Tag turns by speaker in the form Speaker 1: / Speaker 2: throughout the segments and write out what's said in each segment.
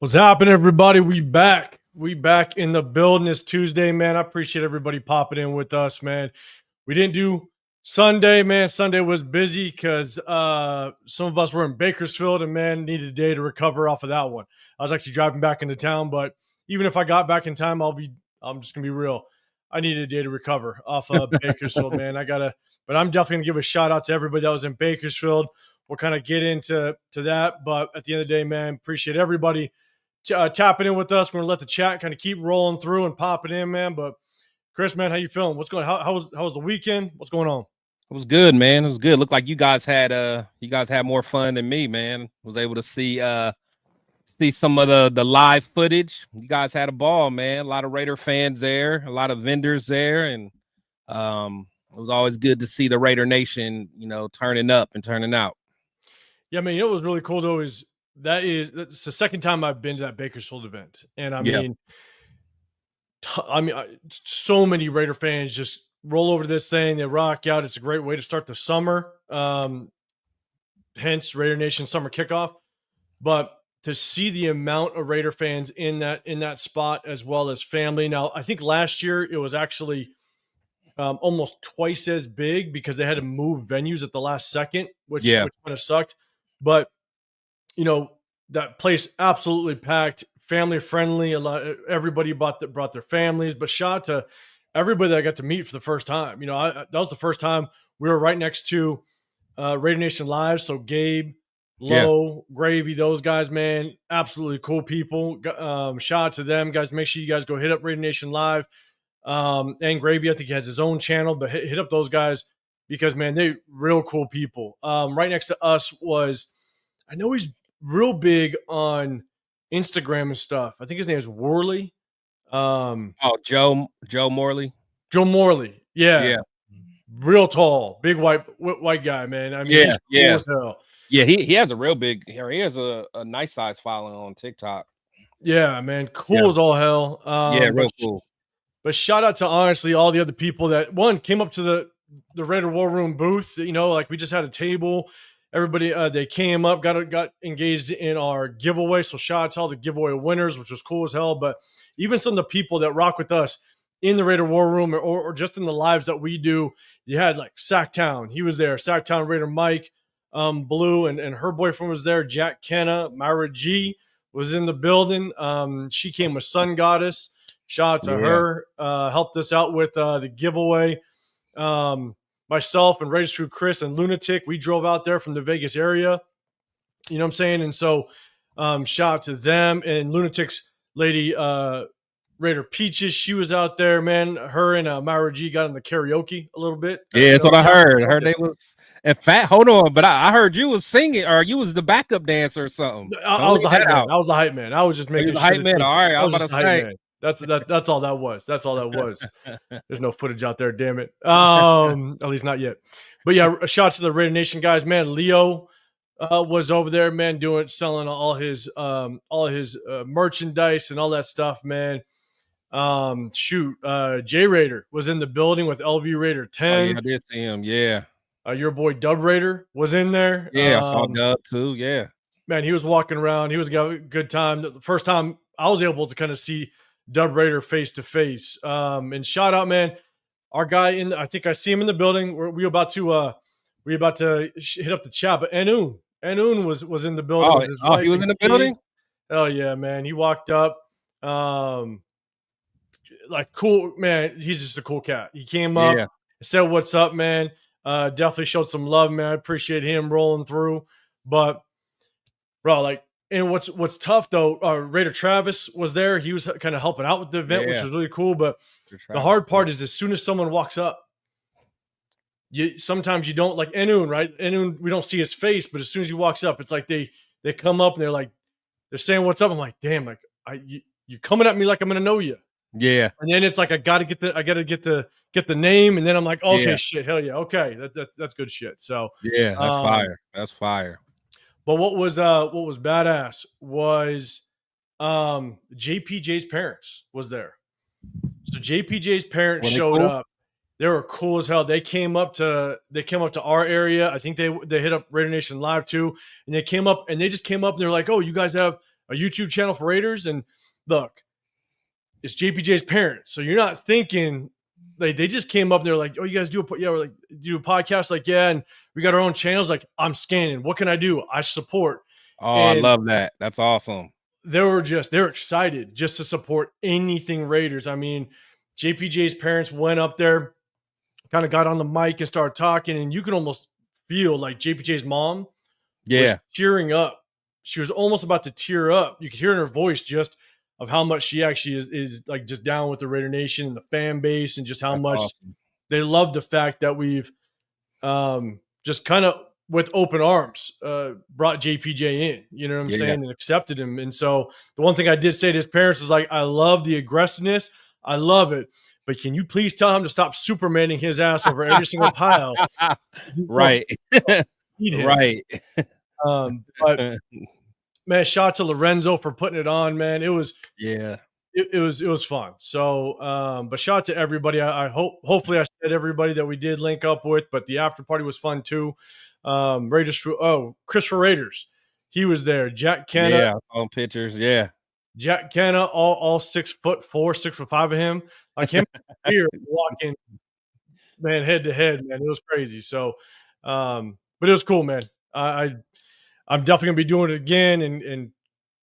Speaker 1: What's happening, everybody? We back. We back in the building. It's Tuesday, man. I appreciate everybody popping in with us, man. We didn't do Sunday, man. Sunday was busy because some of us were in Bakersfield and, man, needed a day to recover off of that one. I was actually driving back into town, but even if I got back in time, I'm just gonna be real. I needed a day to recover off of Bakersfield, man. But I'm definitely gonna give a shout out to everybody that was in Bakersfield. We'll kind of get into that, but at the end of the day, man, appreciate everybody tapping in with us. We're gonna let the chat kind of keep rolling through and popping in, man. But Chris, man, how you feeling? What's going? How was the weekend? What's going on?
Speaker 2: It was good, man. It was good. Looked like you guys had more fun than me, man. Was able to see some of the live footage. You guys had a ball, man. A lot of Raider fans there, a lot of vendors there, and it was always good to see the Raider Nation, turning up and turning out.
Speaker 1: Yeah, man. What was really cool though is that's the second time I've been to that Bakersfield event, and so many Raider fans just roll over to this thing. They rock out. It's a great way to start the summer. Hence Raider Nation summer kickoff. But to see the amount of Raider fans in that spot, as well as family. Now, I think last year it was actually almost twice as big because they had to move venues at the last second, which kind of sucked. But that place absolutely packed, family friendly. Everybody brought their families. But shout out to everybody that I got to meet for the first time. That was the first time we were right next to Raider Nation Live. So Gabe, Low, Gravy, those guys, man, absolutely cool people. Shout out to them, guys. Make sure you guys go hit up Raider Nation Live. And Gravy, I think he has his own channel, but hit up those guys because, man, they real cool people. Right next to us was, I know he's real big on Instagram and stuff. I think his name is Worley.
Speaker 2: Joe Morley.
Speaker 1: Joe Morley. Yeah. Real tall, big white guy, man. I mean, he's cool as hell.
Speaker 2: Yeah, he has a real big hair. He has a nice size following on TikTok.
Speaker 1: Yeah, man. Cool as all hell.
Speaker 2: Real cool.
Speaker 1: But shout out to honestly all the other people that came up to the Raider War Room booth. Like we just had a table. Everybody they came up, got engaged in our giveaway. So shout out to all the giveaway winners, which was cool as hell. But even some of the people that rock with us in the Raider War Room or just in the lives that we do, you had like Sacktown. He was there. Sacktown Raider Mike, Blue, and her boyfriend was there. Jack Kenna, Myra G was in the building. She came with Sun Goddess. Shout out to her. Helped us out with the giveaway. Myself and Raiders Crew Chris and Lunatic, we drove out there from the Vegas area. You know what I'm saying? And so shout out to them. And Lunatic's lady, Raider Peaches, she was out there, man. Her and Myra G got in the karaoke a little bit.
Speaker 2: Yeah, that's what I heard. I heard they was, in fact, hold on, but I heard you was singing, or you was the backup dancer or something.
Speaker 1: I was the hype man. I was the hype man. I was just making
Speaker 2: sure. Hype man. All right, I was about to say.
Speaker 1: That's all that was. That's all that was. There's no footage out there, damn it. At least not yet. But yeah, a shout to the Raider Nation guys, man. Leo was over there, man, selling all his merchandise and all that stuff, man. J Raider was in the building with LV Raider 10.
Speaker 2: Oh, yeah, I did see him. Yeah.
Speaker 1: Your boy Dub Raider was in there.
Speaker 2: Yeah, I saw Dub too. Yeah.
Speaker 1: Man, he was walking around. He was having a good time. The first time I was able to kind of see Dub Raider face to face. And shout out, man, our guy I think I see him in the building. We about to hit up the chat, but Anun was in the building. With his wife
Speaker 2: he was in the building?
Speaker 1: Oh yeah, man. He walked up. Like cool, man. He's just a cool cat. He came up, said what's up, man. Definitely showed some love, man. I appreciate him rolling through. But bro, and what's tough though, Raider Travis was there. He was kind of helping out with the event, which was really cool. But the hard part is as soon as someone walks up, sometimes you don't like Enun, right? Enun, we don't see his face, but as soon as he walks up, it's like they come up and they're saying what's up. I'm like, damn, like you coming at me like I'm gonna know you.
Speaker 2: Yeah.
Speaker 1: And then it's like I gotta get the name, and then I'm like, okay, shit, hell yeah, okay, that's good shit. So
Speaker 2: yeah, that's fire. That's fire.
Speaker 1: But what was badass was JPJ's parents was there. So JPJ's parents showed up. They were cool as hell. They came up to our area. I think they hit up Raider Nation Live too. And they just came up and they're like, oh, you guys have a YouTube channel for Raiders. And look, it's JPJ's parents. So you're not thinking they just came up and they're like, oh, you guys do we're like, do a podcast? Like, yeah. And we got our own channels. Like, I'm scanning. What can I do? I support.
Speaker 2: Oh,
Speaker 1: And
Speaker 2: I love that. That's awesome.
Speaker 1: they're excited just to support anything Raiders. I mean, JPJ's parents went up there, kind of got on the mic and started talking, and you can almost feel like JPJ's mom was tearing up. She was almost about to tear up. You could hear in her voice just of how much she actually is like just down with the Raider Nation and the fan base, and just how much they love the fact that we've just kind of with open arms brought JPJ in, you know what I'm saying, and accepted him. And so the one thing I did say to his parents is like, I love the aggressiveness. I love it. But can you please tell him to stop Supermaning his ass over every single pile?
Speaker 2: Right. Right.
Speaker 1: But man, shout out to Lorenzo for putting it on, man. It was it was fun. So but shout out to everybody. I hopefully I said everybody that we did link up with, but the after party was fun too. Christopher Raiders. He was there. Jack Kenna.
Speaker 2: Yeah, on pictures. Yeah.
Speaker 1: Jack Kenna, all 6'4", 6'5" of him. Like him here walking, man, head to head, man. It was crazy. So but it was cool, man. I'm definitely gonna be doing it again. And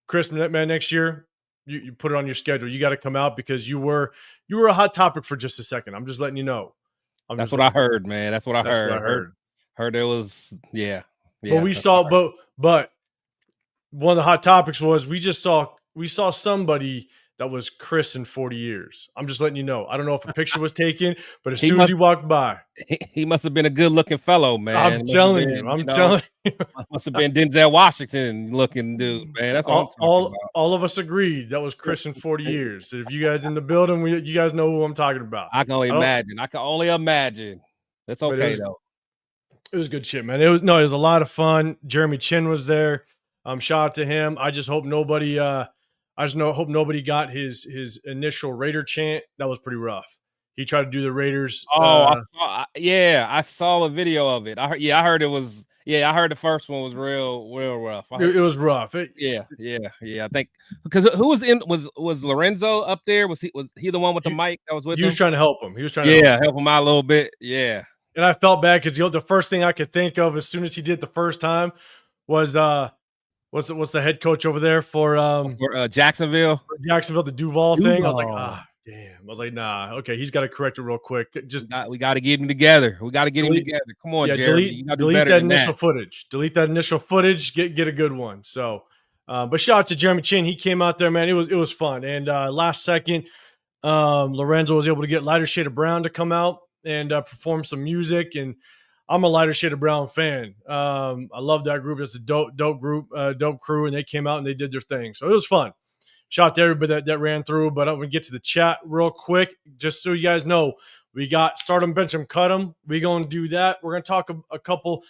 Speaker 1: Chris, man, next year, you put it on your schedule. You got to come out because you were a hot topic for just a second. I'm just letting you know.
Speaker 2: That's what I heard, man. That's what I heard. Heard it was
Speaker 1: But we saw, but one of the hot topics was we saw somebody that was Chris in 40 years. I'm just letting you know. I don't know if a picture was taken, but as soon as he walked by,
Speaker 2: he must have been a good looking fellow, man.
Speaker 1: I'm telling you.
Speaker 2: Must have been Denzel Washington looking dude, man. That's what I'm talking about.
Speaker 1: All of us agreed that was Chris in 40 years. If you guys in the building, you guys know who I'm talking about.
Speaker 2: I can only imagine. I can only imagine. That's okay though.
Speaker 1: It was good shit, man. It was a lot of fun. Jeremy Chin was there. Shout out to him. I just hope nobody hope nobody got his initial Raider chant. That was pretty rough. He tried to do the Raiders.
Speaker 2: I saw a video of it. I heard it was. Yeah, I heard the first one was real rough.
Speaker 1: It was rough.
Speaker 2: Yeah. I think because who was was Lorenzo up there? Was he the one with the mic that was with him?
Speaker 1: He was trying to help him. He was trying to
Speaker 2: help him out a little bit. Yeah.
Speaker 1: And I felt bad because the first thing I could think of as soon as he did the first time was what's the head coach over there for
Speaker 2: Jacksonville?
Speaker 1: For Jacksonville, the Duval thing. I was like, damn. I was like, nah, okay, he's got to correct it real quick.
Speaker 2: We got to get him together. We got to get him together. Come on, Jeremy.
Speaker 1: Delete that initial footage. Delete that initial footage. Get a good one. So, but shout out to Jeremy Chin. He came out there, man. It was fun. And last second, Lorenzo was able to get Lighter Shade of Brown to come out and perform some music. And I'm a Lighter Shade of Brown fan. I love that group. It's a dope group, dope crew, and they came out and they did their thing. So it was fun. Shout out to everybody that ran through. But I'm going to get to the chat real quick, just so you guys know. We got start 'em, bench 'em, cut 'em. We're going to do that. We're going to talk a couple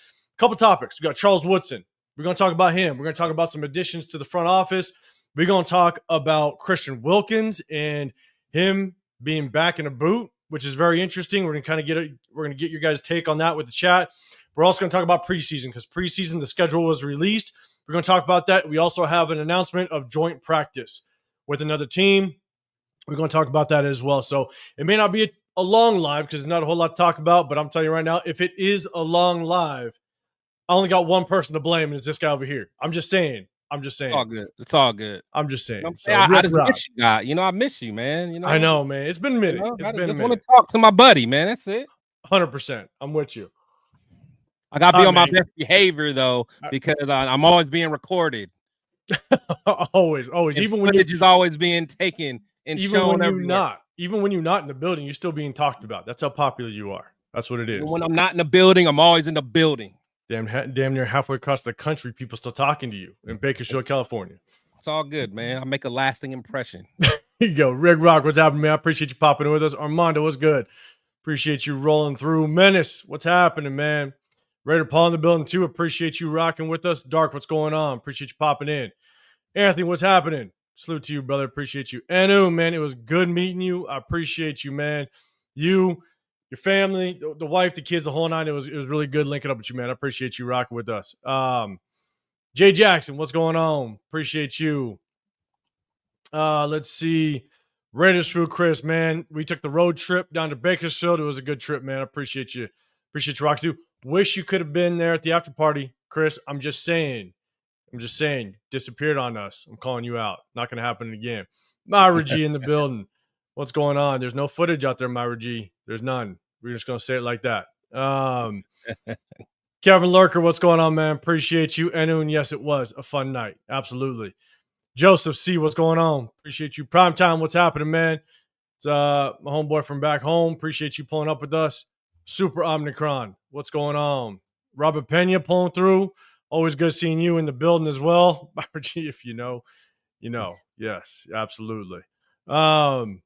Speaker 1: topics. We got Charles Woodson. We're going to talk about him. We're going to talk about some additions to the front office. We're going to talk about Christian Wilkins and him being back in a boot, which is very interesting. We're going to get your guys' take on that with the chat. We're also going to talk about preseason because preseason, the schedule was released. We're going to talk about that. We also have an announcement of joint practice with another team. We're going to talk about that as well. So it may not be a long live because there's not a whole lot to talk about, but I'm telling you right now, if it is a long live, I only got one person to blame, and it's this guy over here. I'm just saying. It's
Speaker 2: all good. It's all good.
Speaker 1: I'm just saying.
Speaker 2: I just miss you, guy. I miss you, man.
Speaker 1: I know, man. It's been a minute.
Speaker 2: I just want to talk to my buddy, man. That's it.
Speaker 1: 100%. I'm with you.
Speaker 2: I got to be on my best behavior, though, because I'm always being recorded.
Speaker 1: always.
Speaker 2: Even when footage is always being taken and shown everywhere.
Speaker 1: Even when you're not in the building, you're still being talked about. That's how popular you are. That's what it is.
Speaker 2: When I'm not in the building, I'm always in the building.
Speaker 1: Damn near halfway across the country, people still talking to you in Bakersfield, California.
Speaker 2: It's all good, man. I make a lasting impression.
Speaker 1: Here you go. Rick Rock, what's happening, man? I appreciate you popping in with us. Armando, what's good? Appreciate you rolling through. Menace, what's happening, man? Raider Paul in the building, too. Appreciate you rocking with us. Dark, what's going on? Appreciate you popping in. Anthony, what's happening? Salute to you, brother. Appreciate you. Anu, man, it was good meeting you. I appreciate you, man. You, your family, the wife, the kids, the whole nine. It was really good linking up with you, man. I appreciate you rocking with us. Jay Jackson, what's going on? Appreciate you. Let's see. Raidersfield Chris, man. We took the road trip down to Bakersfield. It was a good trip, man. I appreciate you. Appreciate you, Rock. Wish you could have been there at the after party, Chris. I'm just saying. Disappeared on us. I'm calling you out. Not going to happen again. Myra G in the building. What's going on? There's no footage out there, Myra G. There's none. We're just going to say it like that. Kevin Lurker, what's going on, man? Appreciate you. And yes, it was a fun night. Absolutely. Joseph C, what's going on? Appreciate you. Prime time, what's happening, man? It's my homeboy from back home. Appreciate you pulling up with us. Super Omnicron, what's going on? Robert Pena pulling through. Always good seeing you in the building as well. If you know, you know. Yes, absolutely. Man,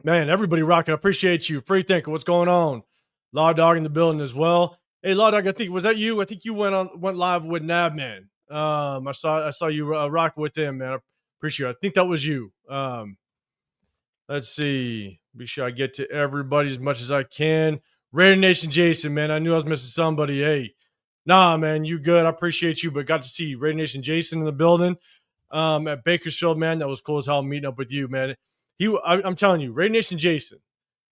Speaker 1: everybody rocking. I appreciate you. Free thinker, what's going on? Law Dog in the building as well. Hey, Law Dog, I think was that you? I think you went live with Nabman. I saw you rock with him, man. I appreciate it. I think that was you. Let's see. Be sure I get to everybody as much as I can. Raider Nation Jason, man. I knew I was missing somebody. Hey, nah, man, you good. I appreciate you, but got to see Raider Nation Jason in the building at Bakersfield, man. That was cool as hell meeting up with you, man. I'm telling you, Raider Nation Jason.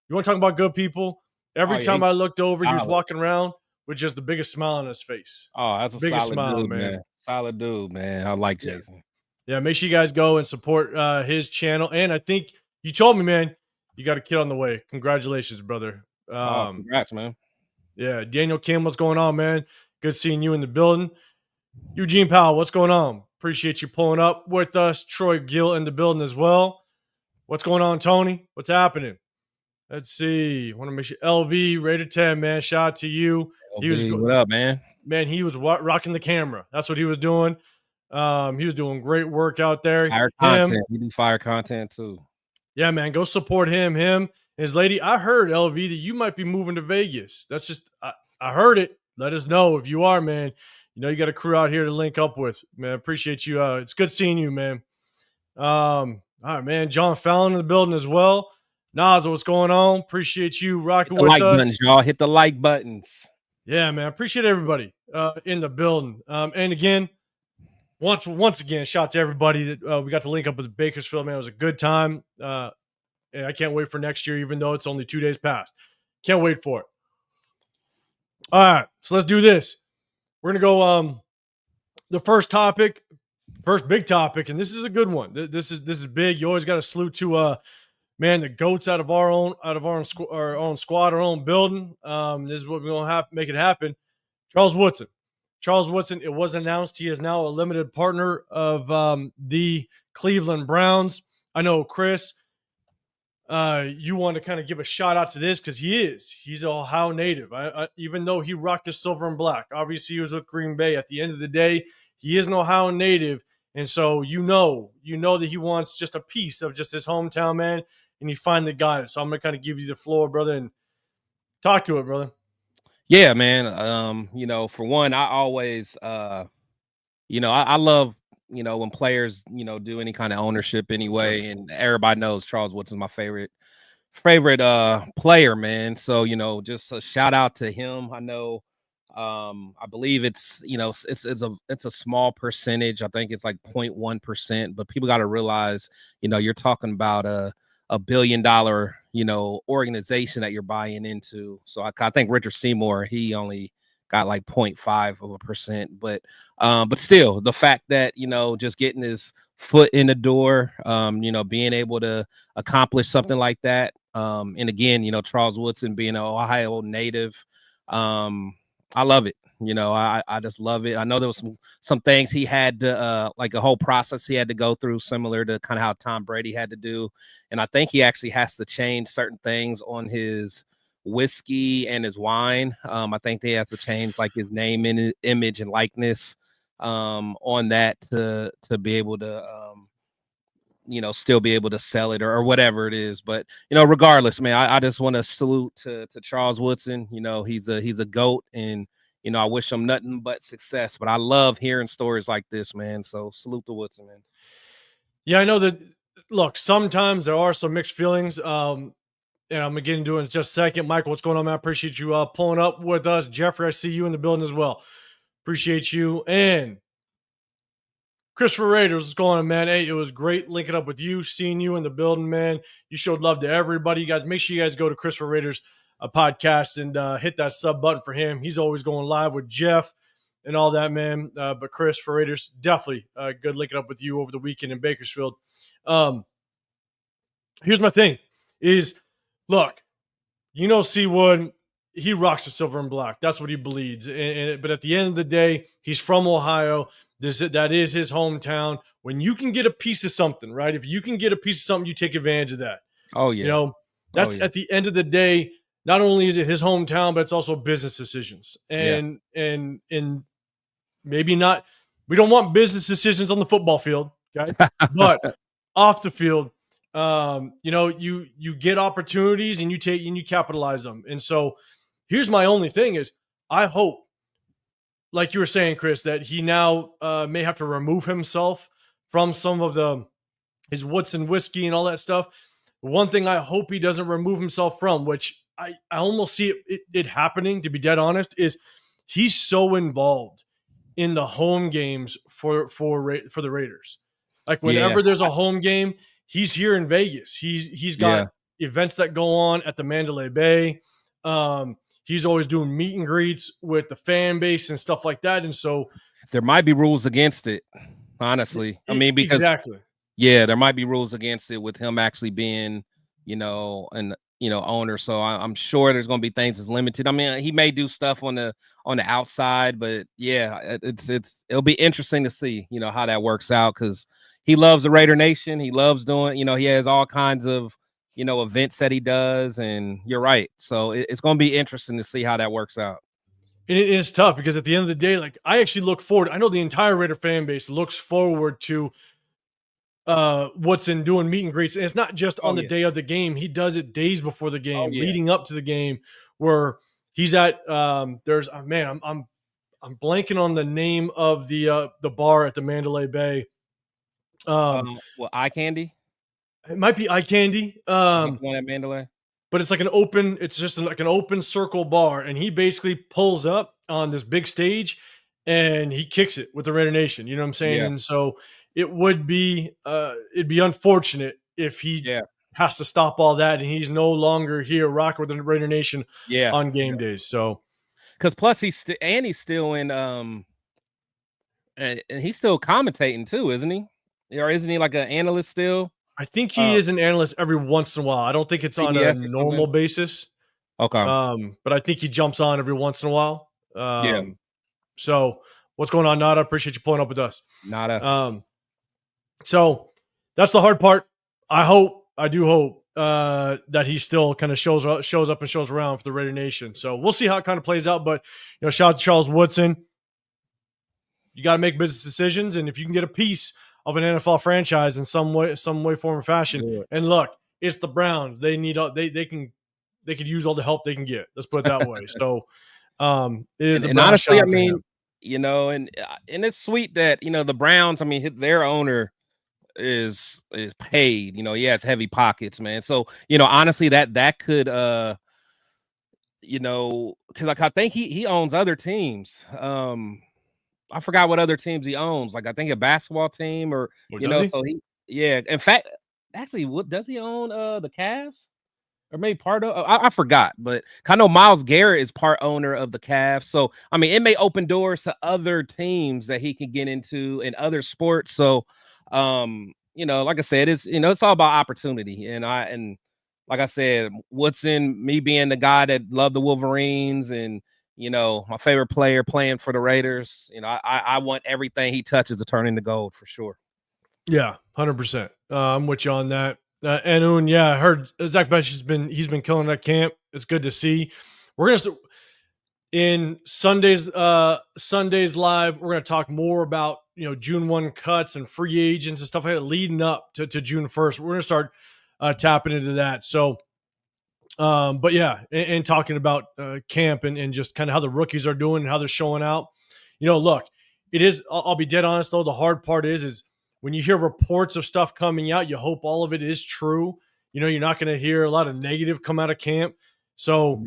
Speaker 1: You want to talk about good people? Every time I looked over, he was walking around with just the biggest smile on his face.
Speaker 2: Oh, that's a biggest solid dude, man. Solid dude, man. I like Jason.
Speaker 1: Yeah, make sure you guys go and support his channel. And I think you told me, man, you got a kid on the way. Congratulations, brother.
Speaker 2: Congrats, man.
Speaker 1: Yeah, Daniel Kim, what's going on, man? Good seeing you in the building. Eugene Powell, what's going on? Appreciate you pulling up with us. Troy Gill in the building as well. What's going on, Tony? What's happening? Let's see. Want to make sure LV Raider 10, man. Shout out to you.
Speaker 2: LV, what up, man?
Speaker 1: Man, he was rocking the camera. That's what he was doing. He was doing great work out there.
Speaker 2: Fire content. He do fire content too.
Speaker 1: Yeah, man. Go support him. Him and his lady. I heard, LV, that you might be moving to Vegas. That's just I heard it. Let us know if you are, man. You know, you got a crew out here to link up with, man. Appreciate you. It's good seeing you, man. All right, man. John Fallon in the building as well. Nas, what's going on? Appreciate you rocking with us.
Speaker 2: Buttons, y'all. Hit the like buttons.
Speaker 1: Yeah, man. Appreciate everybody in the building. And again, once again, shout out to everybody that we got to link up with Bakersfield, man. It was a good time. And I can't wait for next year, even though it's only 2 days past. Can't wait for it. All right, so let's do this. We're gonna go the first big topic, and this is a good one. This is big. You always got to salute to man, the goats out of our own squad, our own building. This is what we're gonna have to make it happen. Charles Woodson. It was announced he is now a limited partner of the Cleveland Browns. I know, Chris, you want to kind of give a shout out to this because he's an Ohio native. Even though he rocked the silver and black, obviously he was with Green Bay. At the end of the day, he is an Ohio native, and so you know that he wants just a piece of just his hometown, man. And he finally got it. So I'm gonna kind of give you the floor, brother, and talk to it, brother.
Speaker 2: Yeah, man. You know, for one, I always, you know, I love, you know, when players, you know, do any kind of ownership anyway. And everybody knows Charles Woodson's my favorite player, man. So, you know, just a shout out to him. I know, I believe it's, you know, it's a small percentage. I think it's like 0.1%, but people got to realize, you know, you're talking about a $1 billion, you know, organization that you're buying into. So I think Richard Seymour, he only got like 0.5%, but still the fact that, you know, just getting his foot in the door, you know, being able to accomplish something like that. And again, you know, Charles Woodson being an Ohio native, I love it. You know, I just love it. I know there was some things he had to like a whole process he had to go through, similar to kind of how Tom Brady had to do. And I think he actually has to change certain things on his whiskey and his wine. I think they have to change like his name and image and likeness on that to be able to you know, still be able to sell it or whatever it is. But, you know, regardless, man, I just want to salute to Charles Woodson. You know, he's a GOAT, and, you know, I wish him nothing but success. But I love hearing stories like this, man. So salute to Woodson, man.
Speaker 1: Yeah, I know that. Look, sometimes there are some mixed feelings. And I'm going to get into it in just a second. Michael, what's going on, man? I appreciate you pulling up with us. Jeffrey, I see you in the building as well. Appreciate you. And Christopher Raiders, what's going on, man? Hey, it was great linking up with you, seeing you in the building, man. You showed love to everybody. You guys, make sure you guys go to Christopher Raiders podcast and hit that sub button for him. He's always going live with Jeff and all that, man. But Chris for Raiders, definitely good linking up with you over the weekend in Bakersfield. Here's my thing is, look, C1, he rocks the silver and black. That's what he bleeds. But at the end of the day, he's from Ohio. That is his hometown. When you can get a piece of something, right? If you can get a piece of something, you take advantage of that.
Speaker 2: Oh, yeah.
Speaker 1: That's at the end of the day, not only is it his hometown, but it's also business decisions. And maybe not, we don't want business decisions on the football field, okay? But off the field, you get opportunities and you capitalize them. And so here's my only thing is, I hope, like you were saying, Chris, that he now may have to remove himself from some of his Woodson whiskey and all that stuff. One thing I hope he doesn't remove himself from, which I almost see it happening, to be dead honest, is he's so involved in the home games for the Raiders. Like whenever there's a home game, he's here in Vegas. He's got events that go on at the Mandalay Bay. He's always doing meet and greets with the fan base and stuff like that. And so
Speaker 2: there might be rules against it, honestly. I mean, because there might be rules against it with him actually being, an owner. So I'm sure there's going to be things that's limited. I mean, he may do stuff on the outside, but it'll be interesting to see, how that works out, because he loves the Raider Nation. He loves doing, he has all kinds of, events that he does, and you're right. So it's going to be interesting to see how that works out.
Speaker 1: It is tough because at the end of the day, like, I actually look forward. I know the entire Raider fan base looks forward to Woodson doing meet and greets. And it's not just on the day of the game. He does it days before the game, leading up to the game, where he's at, I'm blanking on the name of the bar at the Mandalay Bay.
Speaker 2: Eye Candy?
Speaker 1: It might be Eye Candy.
Speaker 2: One at Mandalay.
Speaker 1: But it's like it's just like an open circle bar. And he basically pulls up on this big stage and he kicks it with the Raider Nation. You know what I'm saying? Yeah. And so it would be, it'd be unfortunate if he has to stop all that and he's no longer here rocking with the Raider Nation on game days. So,
Speaker 2: because plus he's still in, and he's still commentating too, isn't he? Or isn't he like an analyst still?
Speaker 1: I think he is an analyst every once in a while. I don't think it's on a normal basis.
Speaker 2: Okay.
Speaker 1: But I think he jumps on every once in a while. So what's going on, Nada? Appreciate you pulling up with us.
Speaker 2: Nada.
Speaker 1: So that's the hard part. I do hope that he still kind of shows up and shows around for the Raider Nation. So we'll see how it kind of plays out. But shout out to Charles Woodson. You got to make business decisions, and if you can get a piece of an NFL franchise in some way, form, or fashion. And look, it's the Browns. They need they could use all the help they can get. Let's put it that way. So it is. And
Speaker 2: honestly, I mean, and it's sweet that the Browns. I mean, their owner is paid. He has heavy pockets, man. So honestly, that could because like I think he owns other teams. I forgot what other teams he owns. Like I think a basketball team or so in fact, actually, what does he own? The Cavs, or maybe part of? I forgot, but I know Myles Garrett is part owner of the Cavs. So I mean, it may open doors to other teams that he can get into in other sports. So, like I said, it's it's all about opportunity. And like I said, Woodson, me being the guy that loved the Wolverines and my favorite player playing for the Raiders. I want everything he touches to turn into gold for sure.
Speaker 1: Yeah, 100%. I'm with you on that. And I heard Zach Bench he's been killing that camp. It's good to see. We're gonna in Sundays live. We're gonna talk more about June 1 cuts and free agents and stuff like that leading up to June 1st. We're gonna start tapping into that. So. But yeah, and talking about camp and just kind of how the rookies are doing and how they're showing out. Look, it is. I'll be dead honest though. The hard part is when you hear reports of stuff coming out, you hope all of it is true. You're not going to hear a lot of negative come out of camp. So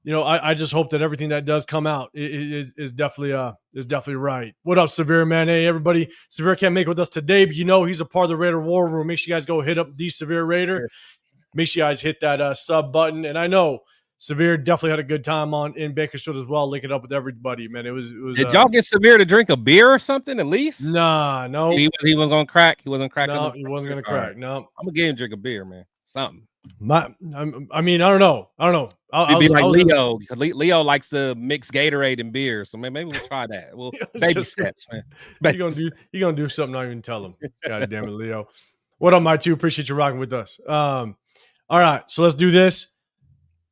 Speaker 1: I just hope that everything that does come out is definitely right. What up, Severe, man? Hey, everybody. Severe can't make it with us today, but he's a part of the Raider War Room. Make sure you guys go hit up the Severe Raider. Make sure you guys hit that sub button. And I know Severe definitely had a good time in Bakersfield as well, linking up with everybody, man. It was.
Speaker 2: Did y'all get Severe to drink a beer or something at least?
Speaker 1: Nah, no.
Speaker 2: He wasn't gonna crack. He wasn't cracking.
Speaker 1: No, he wasn't gonna crack.
Speaker 2: Right.
Speaker 1: No,
Speaker 2: I'm gonna get him to drink a beer, man. Something.
Speaker 1: I don't know.
Speaker 2: It'd be like Leo. Leo likes to mix Gatorade and beer, so maybe we'll try that. Well, baby steps, man.
Speaker 1: You're gonna do something. I even tell him. God damn it, Leo. What up, my two? Appreciate you rocking with us. All right, so let's do this.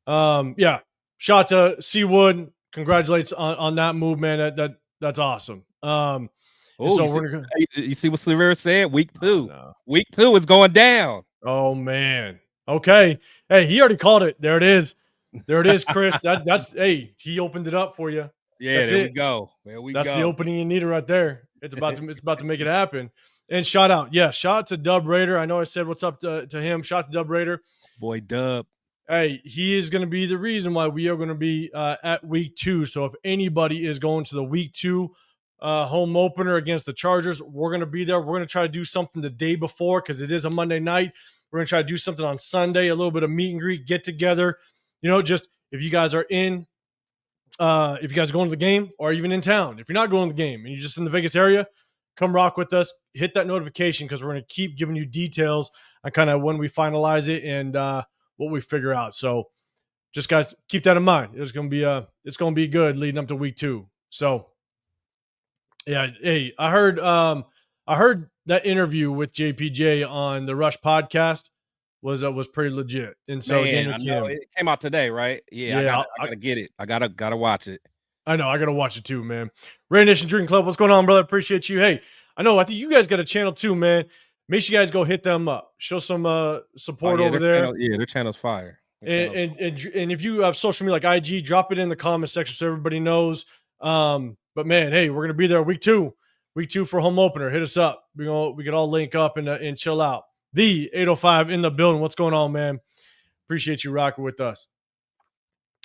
Speaker 1: Yeah, shout out to Seawood. Congratulates on that move, man. That's awesome. So
Speaker 2: you see what Silver said? Week 2. Week 2 is going down.
Speaker 1: Oh man. Okay. Hey, he already called it. There it is. There it is, Chris. That's hey, he opened it up for you.
Speaker 2: Yeah, there we go.
Speaker 1: That's the opening you needed right there. It's about to make it happen. And shout out to Dub Raider. I know I said what's up to him. Shout out to Dub Raider.
Speaker 2: Boy, Dub.
Speaker 1: Hey, he is going to be the reason why we are going to be at week 2. So if anybody is going to the week 2 home opener against the Chargers, we're going to be there. We're going to try to do something the day before because it is a Monday night. We're going to try to do something on Sunday, a little bit of meet and greet, get together. Just if you guys are if you guys are going to the game or even in town, if you're not going to the game and you're just in the Vegas area, come rock with us. Hit that notification because we're going to keep giving you details on kind of when we finalize it and what we figure out. So just guys, keep that in mind. It's going to be good leading up to week 2. So yeah, hey, I heard that interview with JPJ on the Rush podcast was pretty legit. And so
Speaker 2: man, it came out today, right? Yeah, I gotta get it. I gotta watch it.
Speaker 1: I know, I gotta watch it too, man. Raider Nation Drinking Club, what's going on, brother? Appreciate you. Hey, I think you guys got a channel too, man. Make sure you guys go hit them up. Show some support over there.
Speaker 2: Their channel's fire.
Speaker 1: And if you have social media like IG, drop it in the comment section so everybody knows. But man, hey, we're gonna be there week 2 for home opener. Hit us up. We can all link up and chill out. The 805 in the building. What's going on, man? Appreciate you rocking with us.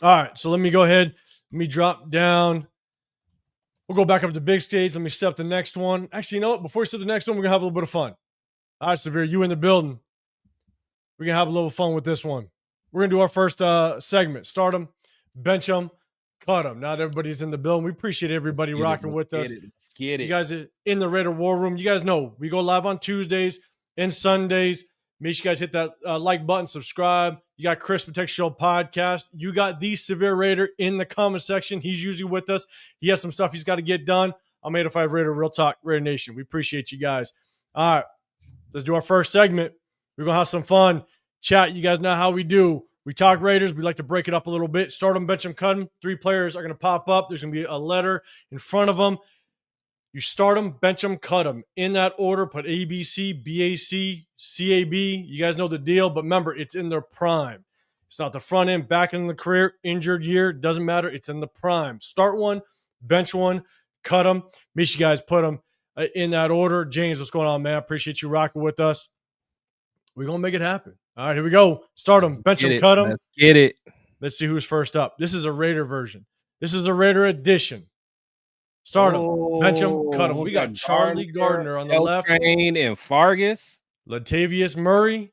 Speaker 1: All right, so let me go ahead. Let me drop down. We'll go back up to the big stage. Let me step the next one. Actually, you know what? Before we step the next one, we're gonna have a little bit of fun. All right, Severe, you in the building. We're gonna have a little fun with this one. We're gonna do our first segment. Start them, bench them, cut them. Not everybody's in the building. We appreciate everybody rocking with us.
Speaker 2: Get it.
Speaker 1: You guys are in the Raider War Room. You guys know we go live on Tuesdays and Sundays. Make sure you guys hit that like button, subscribe. You got Chris Protect Show podcast. You got the Severe Raider in the comment section. He's usually with us. He has some stuff he's got to get done. I'm 805 Raider, Real Talk, Raider Nation. We appreciate you guys. All right, let's do our first segment. We're going to have some fun. Chat, you guys know how we do. We talk Raiders. We like to break it up a little bit. Start them, bench them, cut them. 3 players are going to pop up. There's going to be a letter in front of them. You start them, bench them, cut them. In that order, put ABC, BAC, CAB. You guys know the deal, but remember, it's in their prime. It's not the front end, back end of the career, injured year. Doesn't matter. It's in the prime. Start one, bench one, cut them. Make sure you guys put them in that order. James, what's going on, man? Appreciate you rocking with us. We're going to make it happen. All right, here we go. Start them, bench them, cut them.
Speaker 2: Let's get it.
Speaker 1: Let's see who's first up. This is a Raider version. This is the Raider edition. Start him, bench him, cut him. We got Charlie Gardner on the left.
Speaker 2: Train and Fargus.
Speaker 1: Latavius Murray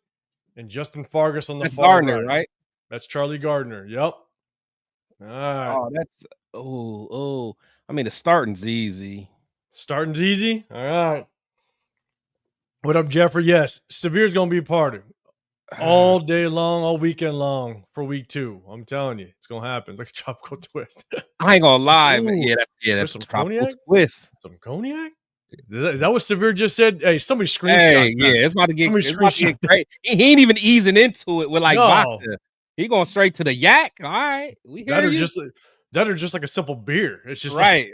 Speaker 1: and Justin Fargus on the far
Speaker 2: Gardner, right?
Speaker 1: That's Charlie Gardner. Yep. All right.
Speaker 2: Oh, I mean, the starting's easy.
Speaker 1: Starting's easy? All right. What up, Jeffrey? Yes, Severe's going to be a part of it. All day long, all weekend long for week 2. I'm telling you, it's gonna happen. Look at Tropical Twist.
Speaker 2: I ain't gonna lie, man. That's
Speaker 1: some
Speaker 2: Tropical
Speaker 1: cognac?
Speaker 2: Twist.
Speaker 1: Some cognac? Is that what Severe just said? Hey, somebody screenshot.
Speaker 2: Hey, yeah, it's about to get great. He ain't even easing into it with like vodka. He going straight to the yak. All right, we hear you.
Speaker 1: That are just like a simple beer. It's just
Speaker 2: right.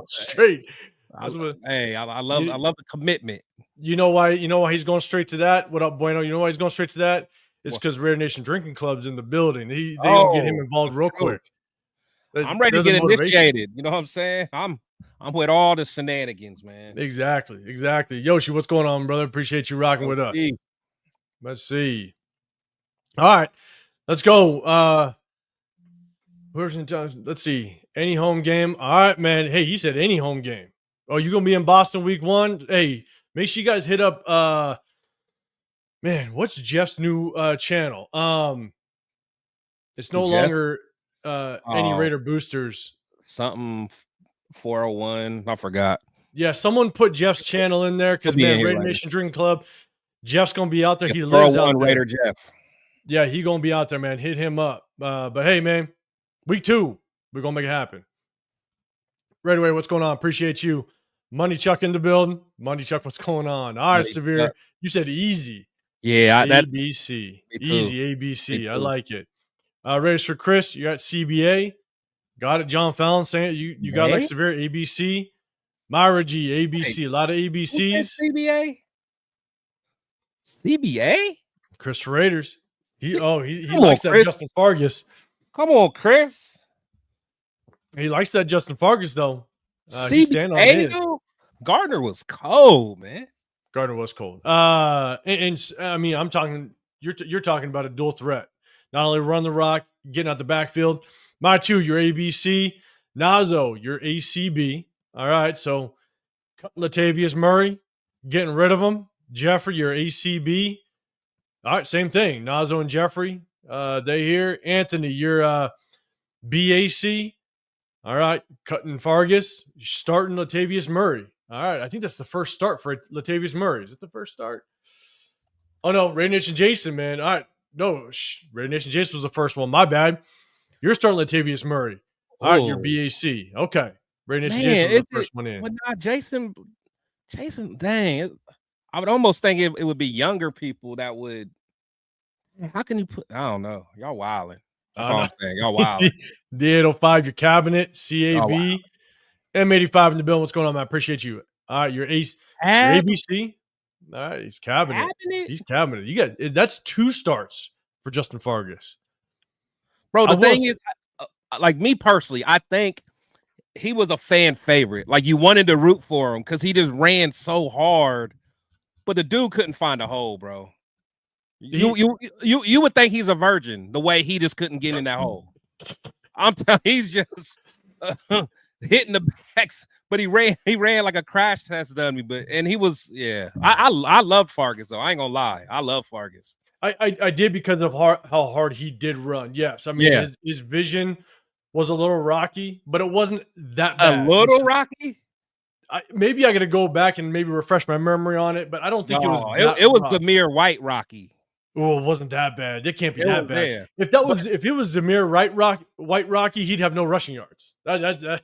Speaker 1: Straight.
Speaker 2: I love the commitment.
Speaker 1: You know why he's going straight to that? What up, Bueno? You know why he's going straight to that? It's because Raider Nation Drinking Club's in the building. They gonna get him involved real quick.
Speaker 2: I'm ready to get initiated. You know what I'm saying? I'm with all the shenanigans, man.
Speaker 1: Exactly. Yoshi, what's going on, brother? Appreciate you rocking with us. Let's see. All right, let's go. Let's see. Any home game. All right, man. Hey, he said any home game. Oh, you gonna be in Boston week 1? Hey, make sure you guys hit up man, what's Jeff's new channel? It's no
Speaker 2: Jeff?
Speaker 1: longer any Raider boosters.
Speaker 2: Something 401. I forgot.
Speaker 1: Yeah, someone put Jeff's channel in there because man, Raider Nation Drinking Club. Jeff's gonna be out there. He lives out there.
Speaker 2: Raider Jeff.
Speaker 1: Yeah, he gonna be out there, man. Hit him up. But hey, man, week 2, we're gonna make it happen. Right away, what's going on? Appreciate you. Money Chuck in the building. Money Chuck, what's going on? All right, Severe. You said easy.
Speaker 2: Yeah,
Speaker 1: ABC. Easy ABC. I like it. Raiders for Chris. You got CBA. Got it. John Fallon saying you got like Severe ABC. Myra G, ABC. A lot of ABCs.
Speaker 2: CBA? CBA?
Speaker 1: Chris Raiders. He likes that Justin Fargas.
Speaker 2: Come on, Chris.
Speaker 1: He likes that Justin Fargas, though. He's standing on it.
Speaker 2: Gardner was cold, man.
Speaker 1: Gardner was cold. And I mean, I'm talking. You're talking about a dual threat. Not only run the rock, getting out the backfield. Machu, your ABC. Nazo, your ACB. All right, so Latavius Murray, getting rid of him. Jeffrey, your ACB. All right, same thing. Nazo and Jeffrey, they here. Anthony, your BAC. All right, cutting Fargas, starting Latavius Murray. All right, I think that's the first start for Latavius Murray. Is it the first start? Oh, no, Raider Nation Jason, man. All right, no, Raider Nation Jason was the first one. My bad. You're starting Latavius Murray. All right, your BAC. Okay. Raider Nation Jason was the first one in.
Speaker 2: But not Jason, dang. I would almost think it would be younger people that would. How can you put? I don't know. Y'all wilding. That's all I'm saying. Y'all wilding.
Speaker 1: The 805, your cabinet, CAB, M85 in the building. What's going on, man? I appreciate you. All right, your Ace, your ABC. All right, he's cabinet. He's cabinet. You got that's 2 starts for Justin Fargas.
Speaker 2: Bro, the thing is, like me personally, I think he was a fan favorite. Like you wanted to root for him because he just ran so hard, but the dude couldn't find a hole, bro. You would think he's a virgin the way he just couldn't get in that hole. I'm telling you, he's just hitting the backs, but he ran like a crash test dummy. And he was, I love Fargas though. I ain't gonna lie, I love Fargas.
Speaker 1: I did because of how hard he did run. Yes, I mean his vision was a little rocky, but it wasn't that bad.
Speaker 2: A little rocky.
Speaker 1: Maybe I got to go back and maybe refresh my memory on it, but I don't think it was.
Speaker 2: It was Zamir White Rocky.
Speaker 1: Oh, it wasn't that bad. It can't be that bad. Yeah. If it was Zamir White Rocky, he'd have no rushing yards.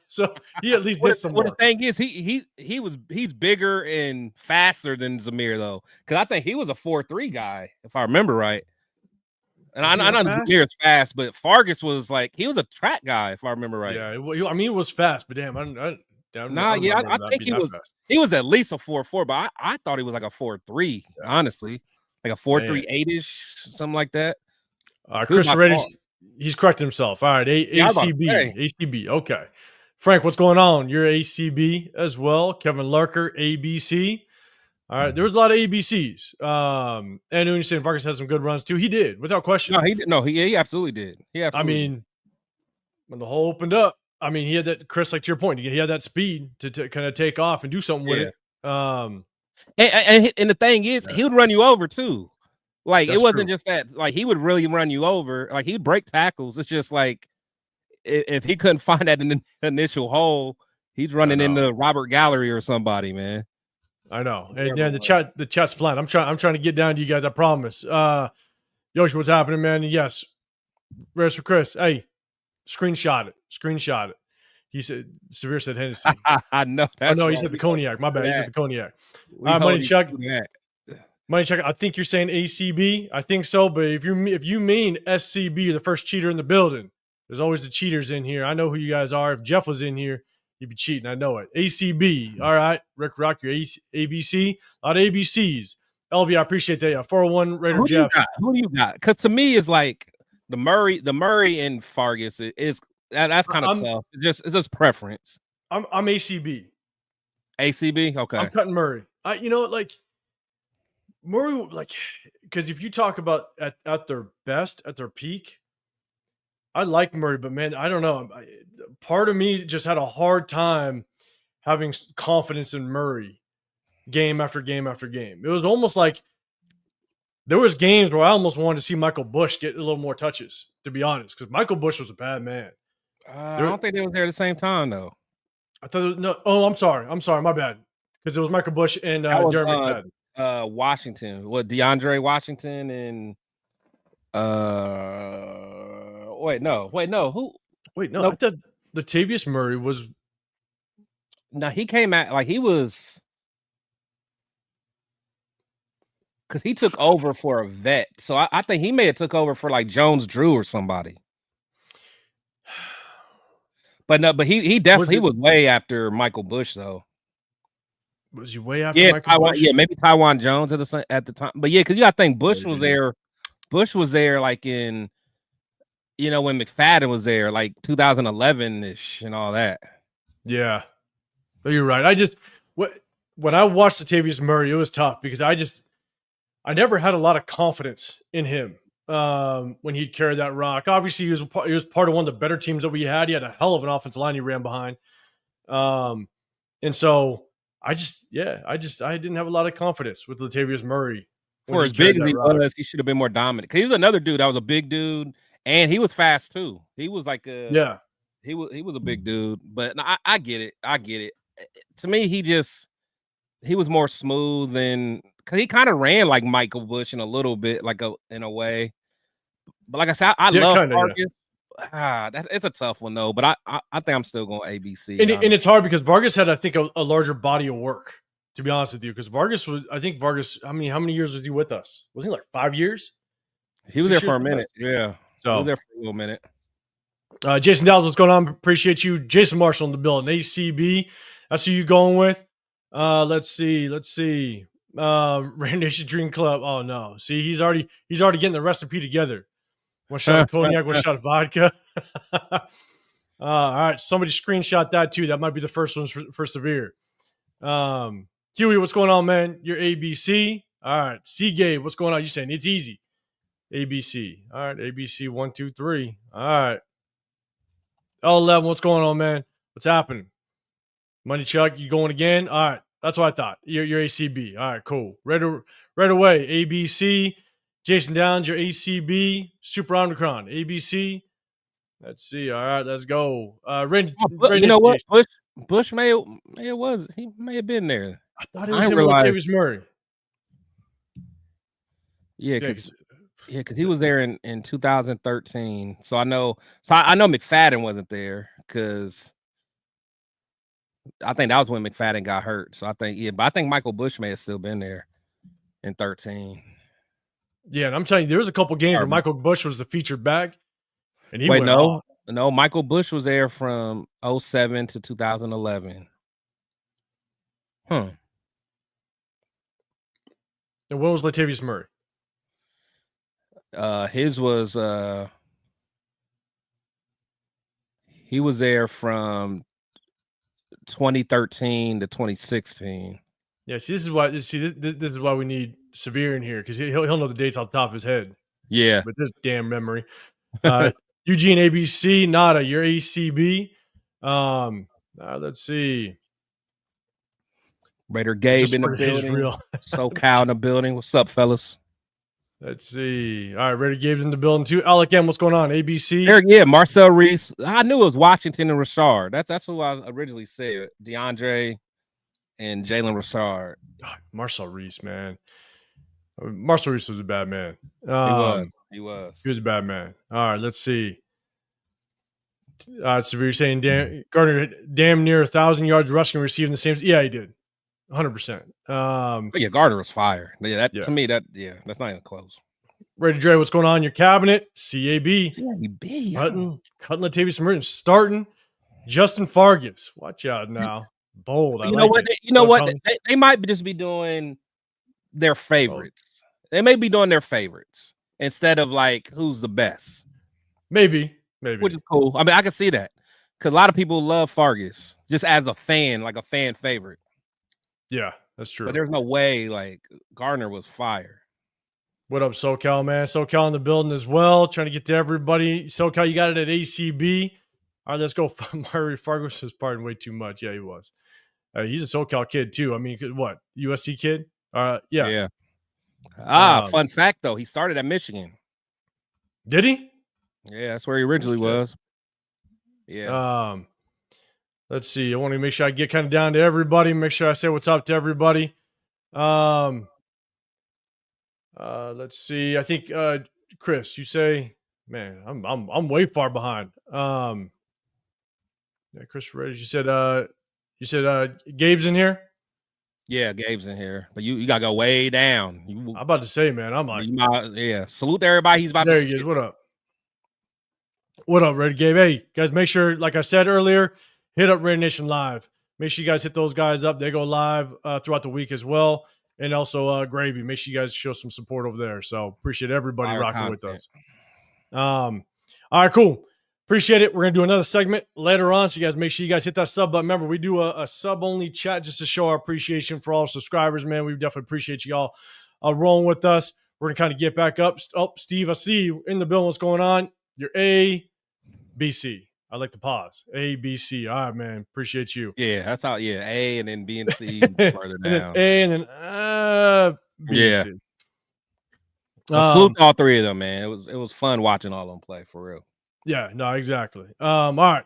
Speaker 1: So he at least did some more.
Speaker 2: The thing is, he's bigger and faster than Zamir though, because I think he was a 4.3 guy, if I remember right. And I know Zamir is fast, but Fargas was like he was a track guy, if I remember right.
Speaker 1: Yeah, I mean, it was fast, but damn, I
Speaker 2: think he was at least a 4.4, but I thought he was like a 4.3, honestly. Like a 4.38-ish, something like that.
Speaker 1: Chris Raiders, he's corrected himself. All right, ACB. Okay. Frank, what's going on? You're ACB as well. Kevin Lurker, ABC. All right, there was a lot of ABCs. And Unistan Farkas has some good runs too. He did, without question.
Speaker 2: No, he did. No, he absolutely did.
Speaker 1: I mean, when the hole opened up, I mean, he had that, Chris, like to your point, he had that speed to kind of take off and do something with it.
Speaker 2: And the thing is, he would run you over too. Like it wasn't just that. Like he would really run you over. Like he'd break tackles. It's just like if he couldn't find that initial hole, he's running into Robert Gallery or somebody, man.
Speaker 1: I know. And yeah, the chat's flat. I'm trying to get down to you guys. I promise. Yoshi, what's happening, man? Yes, Raiders for Chris. Hey, screenshot it. He said, Severe said Hennessy.
Speaker 2: I know.
Speaker 1: He said the cognac. My bad. He said the cognac. Money Chuck. I think you're saying ACB. I think so. But if you mean SCB, you're the first cheater in the building. There's always the cheaters in here. I know who you guys are. If Jeff was in here, he'd be cheating. I know it. ACB. All right. Rick Rock, your ABC. A lot of ABCs. LV, I appreciate that. Yeah, 401 Raider Jeff.
Speaker 2: Who do you got? Because to me, it's like the Murray and Fargas is. That's kind of tough. It's just preference.
Speaker 1: I'm ACB.
Speaker 2: ACB? Okay.
Speaker 1: I'm cutting Murray. Murray, because if you talk about at their best, at their peak, I like Murray, but man, I don't know. Part of me just had a hard time having confidence in Murray game after game after game. It was almost like there was games where I almost wanted to see Michael Bush get a little more touches, to be honest, because Michael Bush was a bad man.
Speaker 2: I don't think they was there at the same time though.
Speaker 1: I thought it was, no. Oh, I'm sorry, my bad. Because it was Michael Bush and Darren McFadden.
Speaker 2: Washington, what DeAndre Washington and wait, no, who?
Speaker 1: Wait, no, I thought Latavius Murray was.
Speaker 2: No, he came at like he was. Because he took over for a vet. So I think he may have took over for like Jones Drew or somebody. But no, but he definitely was way after Michael Bush, though.
Speaker 1: Was he way after Michael Bush?
Speaker 2: Yeah, maybe Tywan Jones at the time. But yeah, because you gotta think Bush was there. Bush was there like in, when McFadden was there, like 2011-ish and all that.
Speaker 1: Yeah. But you're right. When I watched Latavius Murray, it was tough because I never had a lot of confidence in him when he carried that rock. Obviously, he was part of one of the better teams that we had. He had a hell of an offensive line he ran behind. And so I didn't have a lot of confidence with Latavius Murray.
Speaker 2: For as big as he was, he should have been more dominant. Because he was another dude that was a big dude, and he was fast too. He was like he was a big dude. But I get it. To me, he was more smooth and because he kind of ran like Michael Bush in a little bit, in a way. But like I said, I love Vargas. Yeah. It's a tough one though. But I think I'm still going ABC.
Speaker 1: And it's hard because Vargas had, I think, a larger body of work. To be honest with you, because Vargas, how many years was he with us? Was he like 5 years?
Speaker 2: He was there for a minute. Yeah. So he was there for a little minute.
Speaker 1: Jason Dowles, what's going on? Appreciate you. Jason Marshall in the building. ACB. That's who you going with. Let's see. Raider Dream Club. Oh no. See, he's already getting the recipe together. One shot of cognac, one shot of vodka. All right. Somebody screenshot that too. That might be the first one for Severe. Huey, what's going on, man? You're ABC. All right. C Gabe, what's going on? You saying it's easy. ABC. All right. ABC 1, 2, 3. All right. L11, what's going on, man? What's happening? Money Chuck, you going again? All right. That's what I thought. You're ACB. All right, cool. Right away. ABC. Jason Downs, your ACB. Super Omicron. ABC. Let's see. All right, let's go.
Speaker 2: You know what? Bush may have been there.
Speaker 1: I thought it was him with Latavius Murray.
Speaker 2: Yeah, because he was there in 2013. So I know McFadden wasn't there because I think that was when McFadden got hurt. So I think Michael Bush may have still been there in 13.
Speaker 1: Yeah, and I'm telling you, there was a couple games where Michael Bush was the featured back, and he went
Speaker 2: off. No, Michael Bush was there from 2007 to 2011.
Speaker 1: And when was Latavius Murray?
Speaker 2: His was he was there from 2013 to 2016.
Speaker 1: Yeah, see, this is why we need Severe in here because he'll know the dates off the top of his head.
Speaker 2: Yeah,
Speaker 1: with this damn memory. Eugene ABC, Nada, your ACB. Let's see.
Speaker 2: Raider Gabe in the building. SoCal in the building. What's up, fellas?
Speaker 1: Let's see. All right, Raider Gabe's in the building too. Alec M, what's going on? ABC.
Speaker 2: Yeah, Marcel Reese. I knew it was Washington and Richard. That's who I originally said. DeAndre and Jalen Richard.
Speaker 1: Marcel Reese, man. Marcel Reese was a bad man.
Speaker 2: He was
Speaker 1: a bad man. All right, let's see. So you're saying Gardner damn near 1,000 yards rushing, receiving the same. Yeah, he did. 100%.
Speaker 2: Yeah, Gardner was fire. To me, that's not even close.
Speaker 1: Ready, Dre, what's going on in your cabinet? CAB.
Speaker 2: Cutting
Speaker 1: Latavius Murray, starting Justin Fargas. Watch out now. Bold.
Speaker 2: You know what? They might just be doing their favorites. They may be doing their favorites instead of like who's the best.
Speaker 1: Maybe.
Speaker 2: Which is cool. I mean, I can see that because a lot of people love Fargas just as a fan, like a fan favorite.
Speaker 1: Yeah, that's true.
Speaker 2: But there's no way like Gardner was fire.
Speaker 1: What up, SoCal, man? SoCal in the building as well. Trying to get to everybody. SoCal, you got it at ACB. All right, let's go. Murray Fargus was partying way too much. Yeah, he was. He's a SoCal kid too. I mean, what, USC kid? Yeah.
Speaker 2: Fun fact though, he started at Michigan.
Speaker 1: Did he?
Speaker 2: Yeah, that's where he originally was. Yeah.
Speaker 1: Let's see. I want to make sure I get kind of down to everybody. Make sure I say what's up to everybody. Let's see. I think Chris, you say, man, I'm way far behind. Yeah, Chris Raiders. You said Gabe's in here.
Speaker 2: Yeah, Gabe's in here, but you gotta go way down.
Speaker 1: I'm about to say, man, I'm like,
Speaker 2: salute to everybody. He's about
Speaker 1: there
Speaker 2: to.
Speaker 1: There he is. What up? What up, Red Gabe? Hey, guys, make sure, like I said earlier, hit up Raider Nation Live. Make sure you guys hit those guys up. They go live throughout the week as well. And also Gravy. Make sure you guys show some support over there. So appreciate everybody rocking with us. All right, cool. Appreciate it. We're going to do another segment later on. So you guys make sure you guys hit that sub button. Remember, we do a sub-only chat just to show our appreciation for all subscribers, man. We definitely appreciate you all rolling with us. We're going to kind of get back up. Oh, Steve, I see you in the building. What's going on? You're A, B, C. I like the pause. A, B, C. All right, man. Appreciate you.
Speaker 2: Yeah, that's how. Yeah, A and then B and C further down.
Speaker 1: And then A and then B and C.
Speaker 2: Salute all three of them, man. It was fun watching all of them play for real.
Speaker 1: Yeah, no, exactly. All right.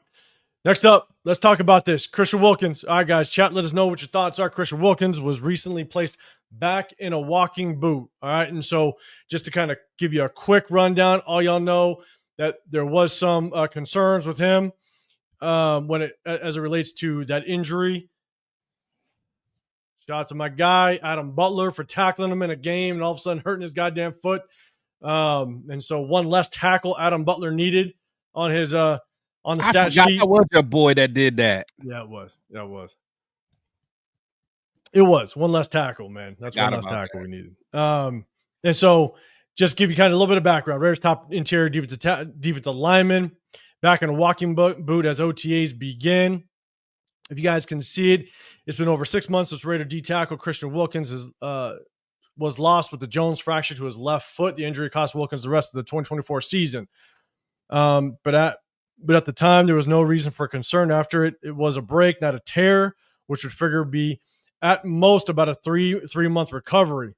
Speaker 1: Next up, let's talk about this. Christian Wilkins. All right, guys, chat. Let us know what your thoughts are. Christian Wilkins was recently placed back in a walking boot. All right, and so just to kind of give you a quick rundown, all y'all know that there was some concerns with him as it relates to that injury. Shout out to my guy Adam Butler for tackling him in a game and all of a sudden hurting his goddamn foot. And so one less tackle Adam Butler needed on his on the stat sheet.
Speaker 2: That was your boy that did that.
Speaker 1: Yeah, it was. It was one less tackle, man. That's one less tackle we needed. And so just give you kind of a little bit of background. Raiders top interior defensive lineman back in a walking boot as OTAs begin. If you guys can see it, it's been over 6 months since Raider D tackle Christian Wilkins was lost with the Jones fracture to his left foot. The injury cost Wilkins the rest of the 2024 season. But at the time, there was no reason for concern after it. It was a break, not a tear, which would figure be at most about a three-month recovery,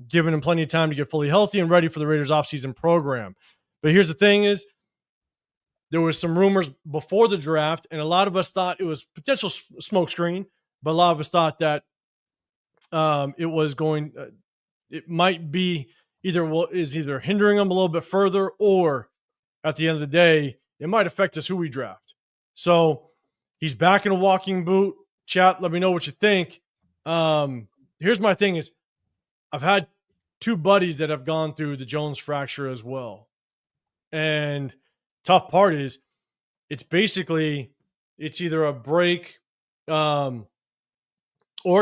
Speaker 1: giving him plenty of time to get fully healthy and ready for the Raiders offseason program. But here's the thing is, there was some rumors before the draft, and a lot of us thought it was potential smokescreen, but a lot of us thought that it might be either hindering him a little bit further, or at the end of the day, it might affect us who we draft. So he's back in a walking boot. Chat, let me know what you think. Here's my thing is, I've had two buddies that have gone through the Jones fracture as well. And tough part is it's either a break or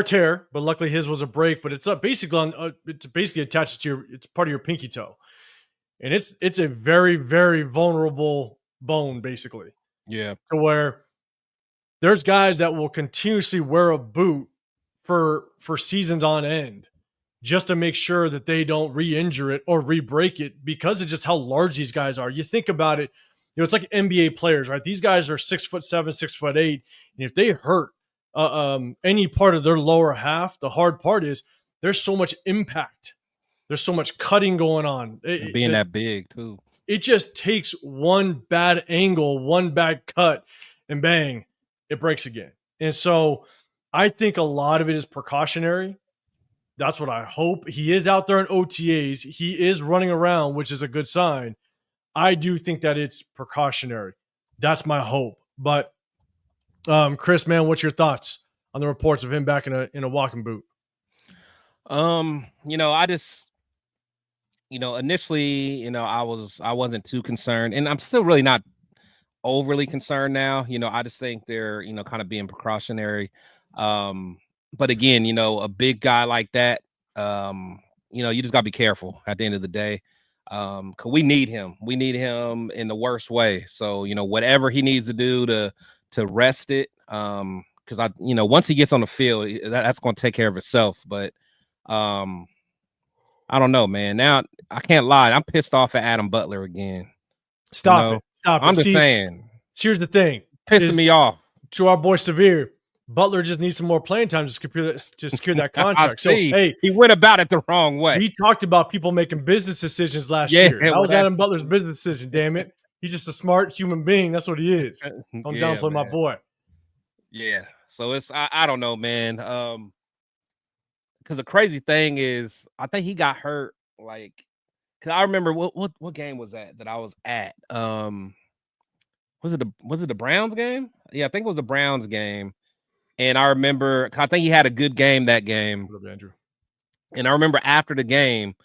Speaker 1: tear, but luckily his was a break, but it's basically attached to it's part of your pinky toe. And it's a very, very vulnerable bone, basically.
Speaker 2: Yeah.
Speaker 1: To where there's guys that will continuously wear a boot for seasons on end just to make sure that they don't re-injure it or re-break it because of just how large these guys are. You think about it, it's like NBA players, right? These guys are 6'7", 6'8", and if they hurt any part of their lower half, the hard part is there's so much impact. There's so much cutting going on.
Speaker 2: Being that big too.
Speaker 1: It just takes one bad angle, one bad cut, and bang, it breaks again. And so I think a lot of it is precautionary. That's what I hope. He is out there in OTAs. He is running around, which is a good sign. I do think that it's precautionary. That's my hope. But Chris, man, what's your thoughts on the reports of him back in a walking boot?
Speaker 2: I just, initially, I wasn't too concerned, and I'm still really not overly concerned now. I just think they're, kind of being precautionary. But again, a big guy like that, you just gotta be careful at the end of the day. Cause we need him. We need him in the worst way. So, whatever he needs to do to rest it. Cause once he gets on the field, that's going to take care of itself. But, I don't know, man. Now I can't lie. I'm pissed off at Adam Butler again.
Speaker 1: Stop it. Stop it.
Speaker 2: I'm just
Speaker 1: See,
Speaker 2: saying,
Speaker 1: here's the thing.
Speaker 2: pissing me off.
Speaker 1: To our boy Severe, Butler just needs some more playing time to secure that contract. So, hey,
Speaker 2: he went about it the wrong way.
Speaker 1: We talked about people making business decisions last year. That was Adam Butler's business decision, damn it. He's just a smart human being. That's what he is. Don't downplay my boy.
Speaker 2: Yeah. So it's I don't know, man. Because the crazy thing is, I think he got hurt. Like, cause I remember what game was that I was at? Was it the Browns game? Yeah, I think it was the Browns game. And I remember, I think he had a good game that game.
Speaker 1: What up, Andrew?
Speaker 2: And I remember after the game,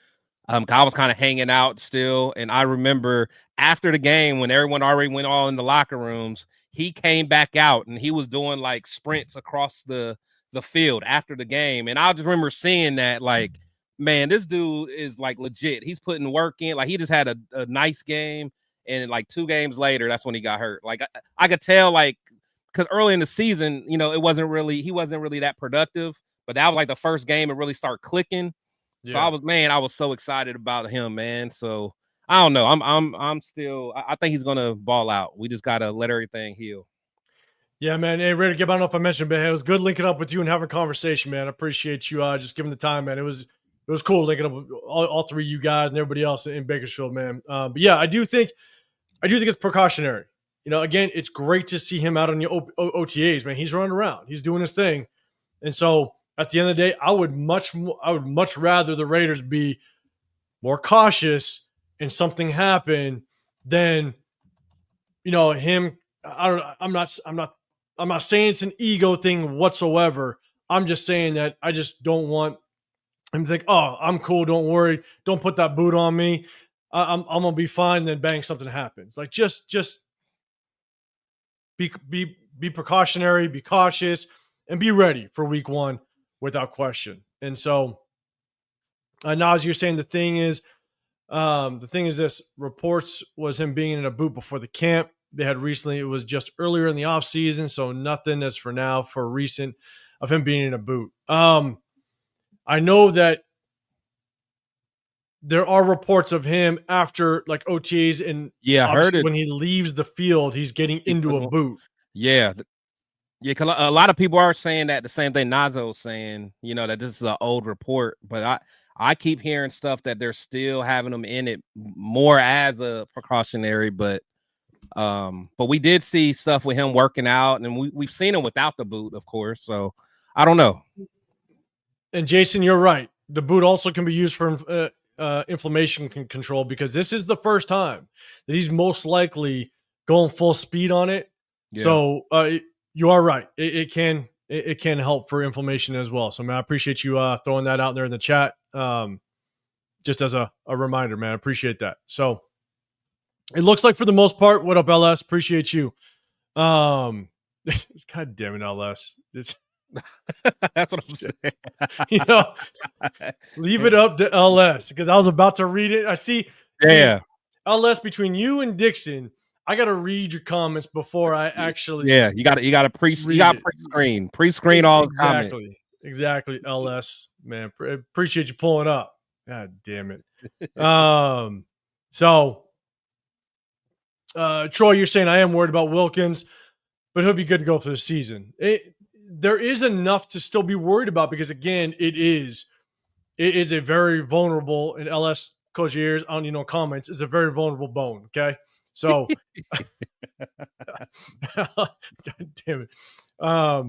Speaker 2: I was kind of hanging out still. And I remember after the game, when everyone already went all in the locker rooms, he came back out and he was doing like sprints across the field after the game. And I just remember seeing that, like, man, this dude is like legit. He's putting work in. Like, he just had a nice game. And like 2 games later, that's when he got hurt. Like, I could tell, like, because early in the season, you know, he wasn't really that productive. But that was like the first game it really started clicking. Yeah. So I was so excited about him, man. So I don't know. I'm still, I think he's gonna ball out. We just gotta let everything heal.
Speaker 1: Yeah, man. Hey, Raider, I don't know if I mentioned, but it was good linking up with you and having a conversation, man. I appreciate you just giving the time, man. It was cool linking up with all 3 of you guys and everybody else in Bakersfield, man. But yeah, I do think it's precautionary. You know, again, it's great to see him out on the OTAs, man. He's running around, he's doing his thing, and so at the end of the day, I would much rather the Raiders be more cautious and something happen than, you know, him. I'm not saying it's an ego thing whatsoever. I'm just saying that I just don't want him to think, oh, I'm cool, don't worry, don't put that boot on me. I'm gonna be fine. And then bang, something happens. Like just be precautionary, be cautious, and be ready for week 1 without question. And so, Nas, you're saying the thing is this: reports was him being in a boot before the camp they had recently. It was just earlier in the off season, so nothing as for now for recent of him being in a boot. I know that there are reports of him after like OTAs and
Speaker 2: I heard it.
Speaker 1: When he leaves the field, he's getting into a boot.
Speaker 2: Yeah. Yeah, because a lot of people are saying that the same thing Nazo was saying, you know, that this is an old report. But I keep hearing stuff that they're still having them in it more as a precautionary. But we did see stuff with him working out, and we've seen him without the boot, of course. So I don't know.
Speaker 1: And Jason, you're right. The boot also can be used for inflammation control, because this is the first time that he's most likely going full speed on it. Yeah. So you are right. It can help for inflammation as well. So, man, I appreciate you throwing that out there in the chat. Just as a reminder, man, I appreciate that. So it looks like for the most part, what up, LS? Appreciate you. God damn it, LS.
Speaker 2: That's what I'm saying.
Speaker 1: You know, leave it up to LS, because I was about to read it. I see.
Speaker 2: Yeah.
Speaker 1: LS, between you and Dixon, I got to read your comments before I actually.
Speaker 2: Yeah, you got to pre-screen all the comments.
Speaker 1: Exactly. LS, man, appreciate you pulling up. God damn it. So, Troy, you're saying I am worried about Wilkins, but he'll be good to go for the season. There is enough to still be worried about, because again, it is a very vulnerable, and LS close your ears on, comments. It's a very vulnerable bone. Okay. So, God damn it. I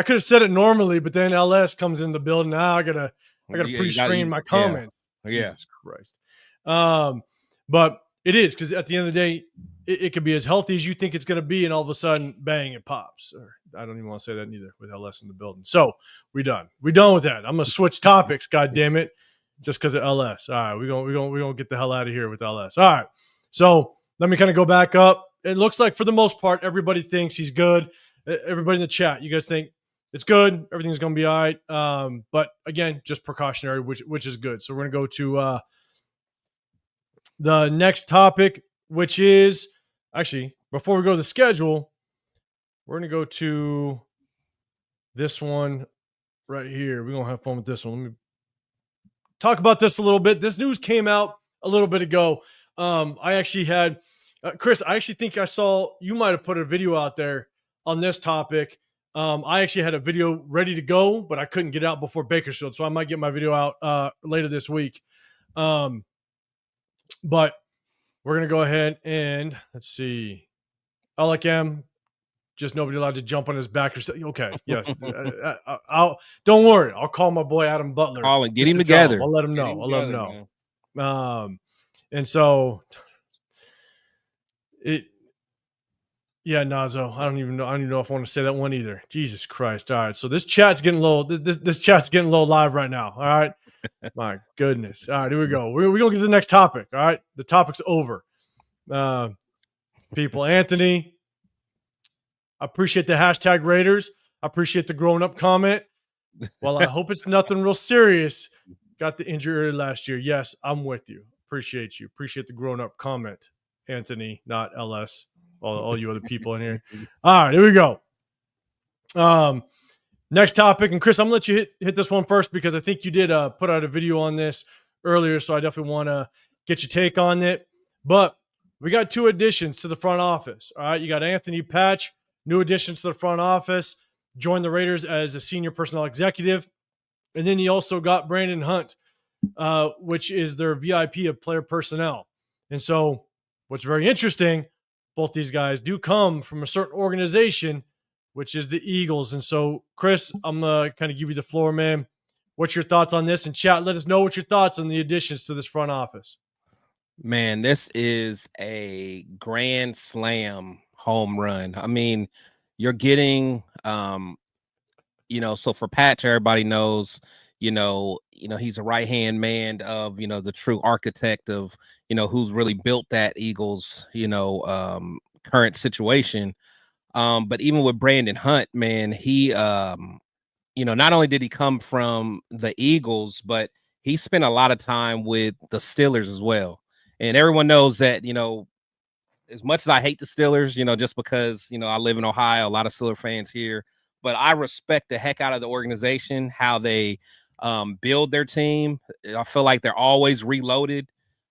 Speaker 1: could have said it normally, but then LS comes in the building. Now I gotta pre-screen my comments.
Speaker 2: Yeah.
Speaker 1: Jesus Christ. But it is, because at the end of the day, it could be as healthy as you think it's going to be, and all of a sudden, bang, it pops. Or I don't even want to say that neither with LS in the building. So we're done with that. I'm gonna switch topics. God damn it, just because of LS. All right, we're gonna get the hell out of here with LS. All right, so let me kind of go back up. It looks like for the most part, everybody thinks he's good. Everybody in the chat, you guys think it's good. Everything's gonna be all right. But again, just precautionary, which is good. So we're gonna go to the next topic, which is actually, before we go to the schedule, we're going to go to this one right here. We're going to have fun with this one. Let me talk about this a little bit. This news came out a little bit ago. I actually had Chris. I actually think I saw you might have put a video out there on this topic. I actually had a video ready to go, but I couldn't get out before Bakersfield, so I might get my video out later this week. But we're gonna go ahead and let's see. LM, just nobody allowed to jump on his back or something. Okay, yes. I'll don't worry. I'll call my boy Adam Butler.
Speaker 2: Call and get him together.
Speaker 1: I'll let him know. I'll let him know. And so yeah, Nazo. I don't even know if I want to say that one either. Jesus Christ. All right. So this chat's getting low. This chat's getting low live right now. All right. My goodness. All right, here we go. We're going to get to the next topic. All right. The topic's over. People, Anthony, I appreciate the hashtag Raiders. I appreciate the grown up comment. Well, I hope it's nothing real serious. Got the injury last year. Yes, I'm with you. Appreciate you. Appreciate the grown up comment, Anthony, not LS. All you other people in here. All right, here we go. Next topic, and Chris, I'm gonna let you hit this one first because I think you did put out a video on this earlier, so I definitely want to get your take on it. But we got 2 additions to the front office. All right, you got Anthony Patch, new addition to the front office, joined the Raiders as a senior personnel executive, and then you also got Brandon Hunt, which is their VIP of player personnel. And so, what's very interesting, both these guys do come from a certain organization, which is the Eagles. And so, Chris, I'm going to kind of give you the floor, man. What's your thoughts on this? And chat, let us know what your thoughts on the additions to this front office.
Speaker 2: Man, this is a grand slam home run. I mean, you're getting, so for Patch, everybody knows, he's a right-hand man of, the true architect of, who's really built that Eagles, current situation. But even with Brandon Hunt, man, he, not only did he come from the Eagles, but he spent a lot of time with the Steelers as well. And everyone knows that, as much as I hate the Steelers, just because, I live in Ohio, a lot of Steelers fans here, but I respect the heck out of the organization, how they build their team. I feel like they're always reloaded.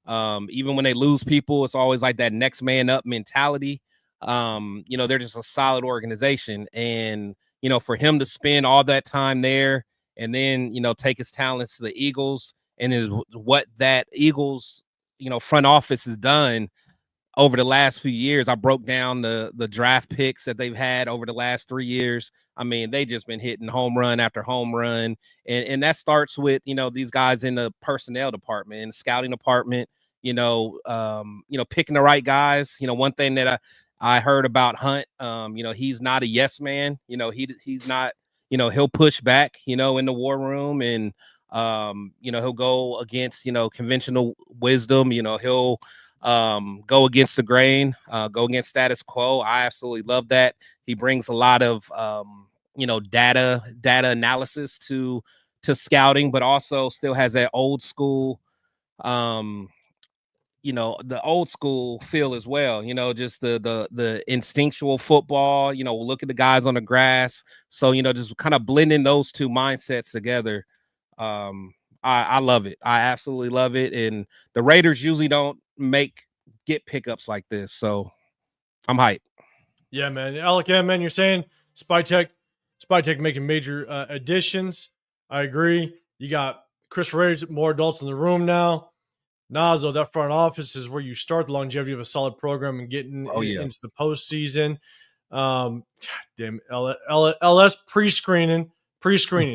Speaker 2: Even when they lose people, it's always like that next man up mentality. They're just a solid organization. And, for him to spend all that time there and then, take his talents to the Eagles and is what that Eagles, front office has done over the last few years. I broke down the draft picks that they've had over the last 3 years. I mean, they just been hitting home run after home run. And that starts with, these guys in the personnel department, in the scouting department, picking the right guys. One thing that I heard about Hunt, he's not a yes man. He's not, he'll push back, in the war room and, he'll go against, conventional wisdom. He'll go against the grain, go against status quo. I absolutely love that. He brings a lot of, data analysis to scouting, but also still has that old school, the old school feel as well, just the instinctual football, look at the guys on the grass. So, just kind of blending those two mindsets together. I love it. I absolutely love it. And the Raiders usually don't get pickups like this. So I'm hyped.
Speaker 1: Yeah, man. Alec, yeah, man, you're saying Spytek making major additions. I agree. You got Chris Raiders, more adults in the room now. Nazo, that front office is where you start the longevity of a solid program and getting into the postseason. God damn, LS pre-screening.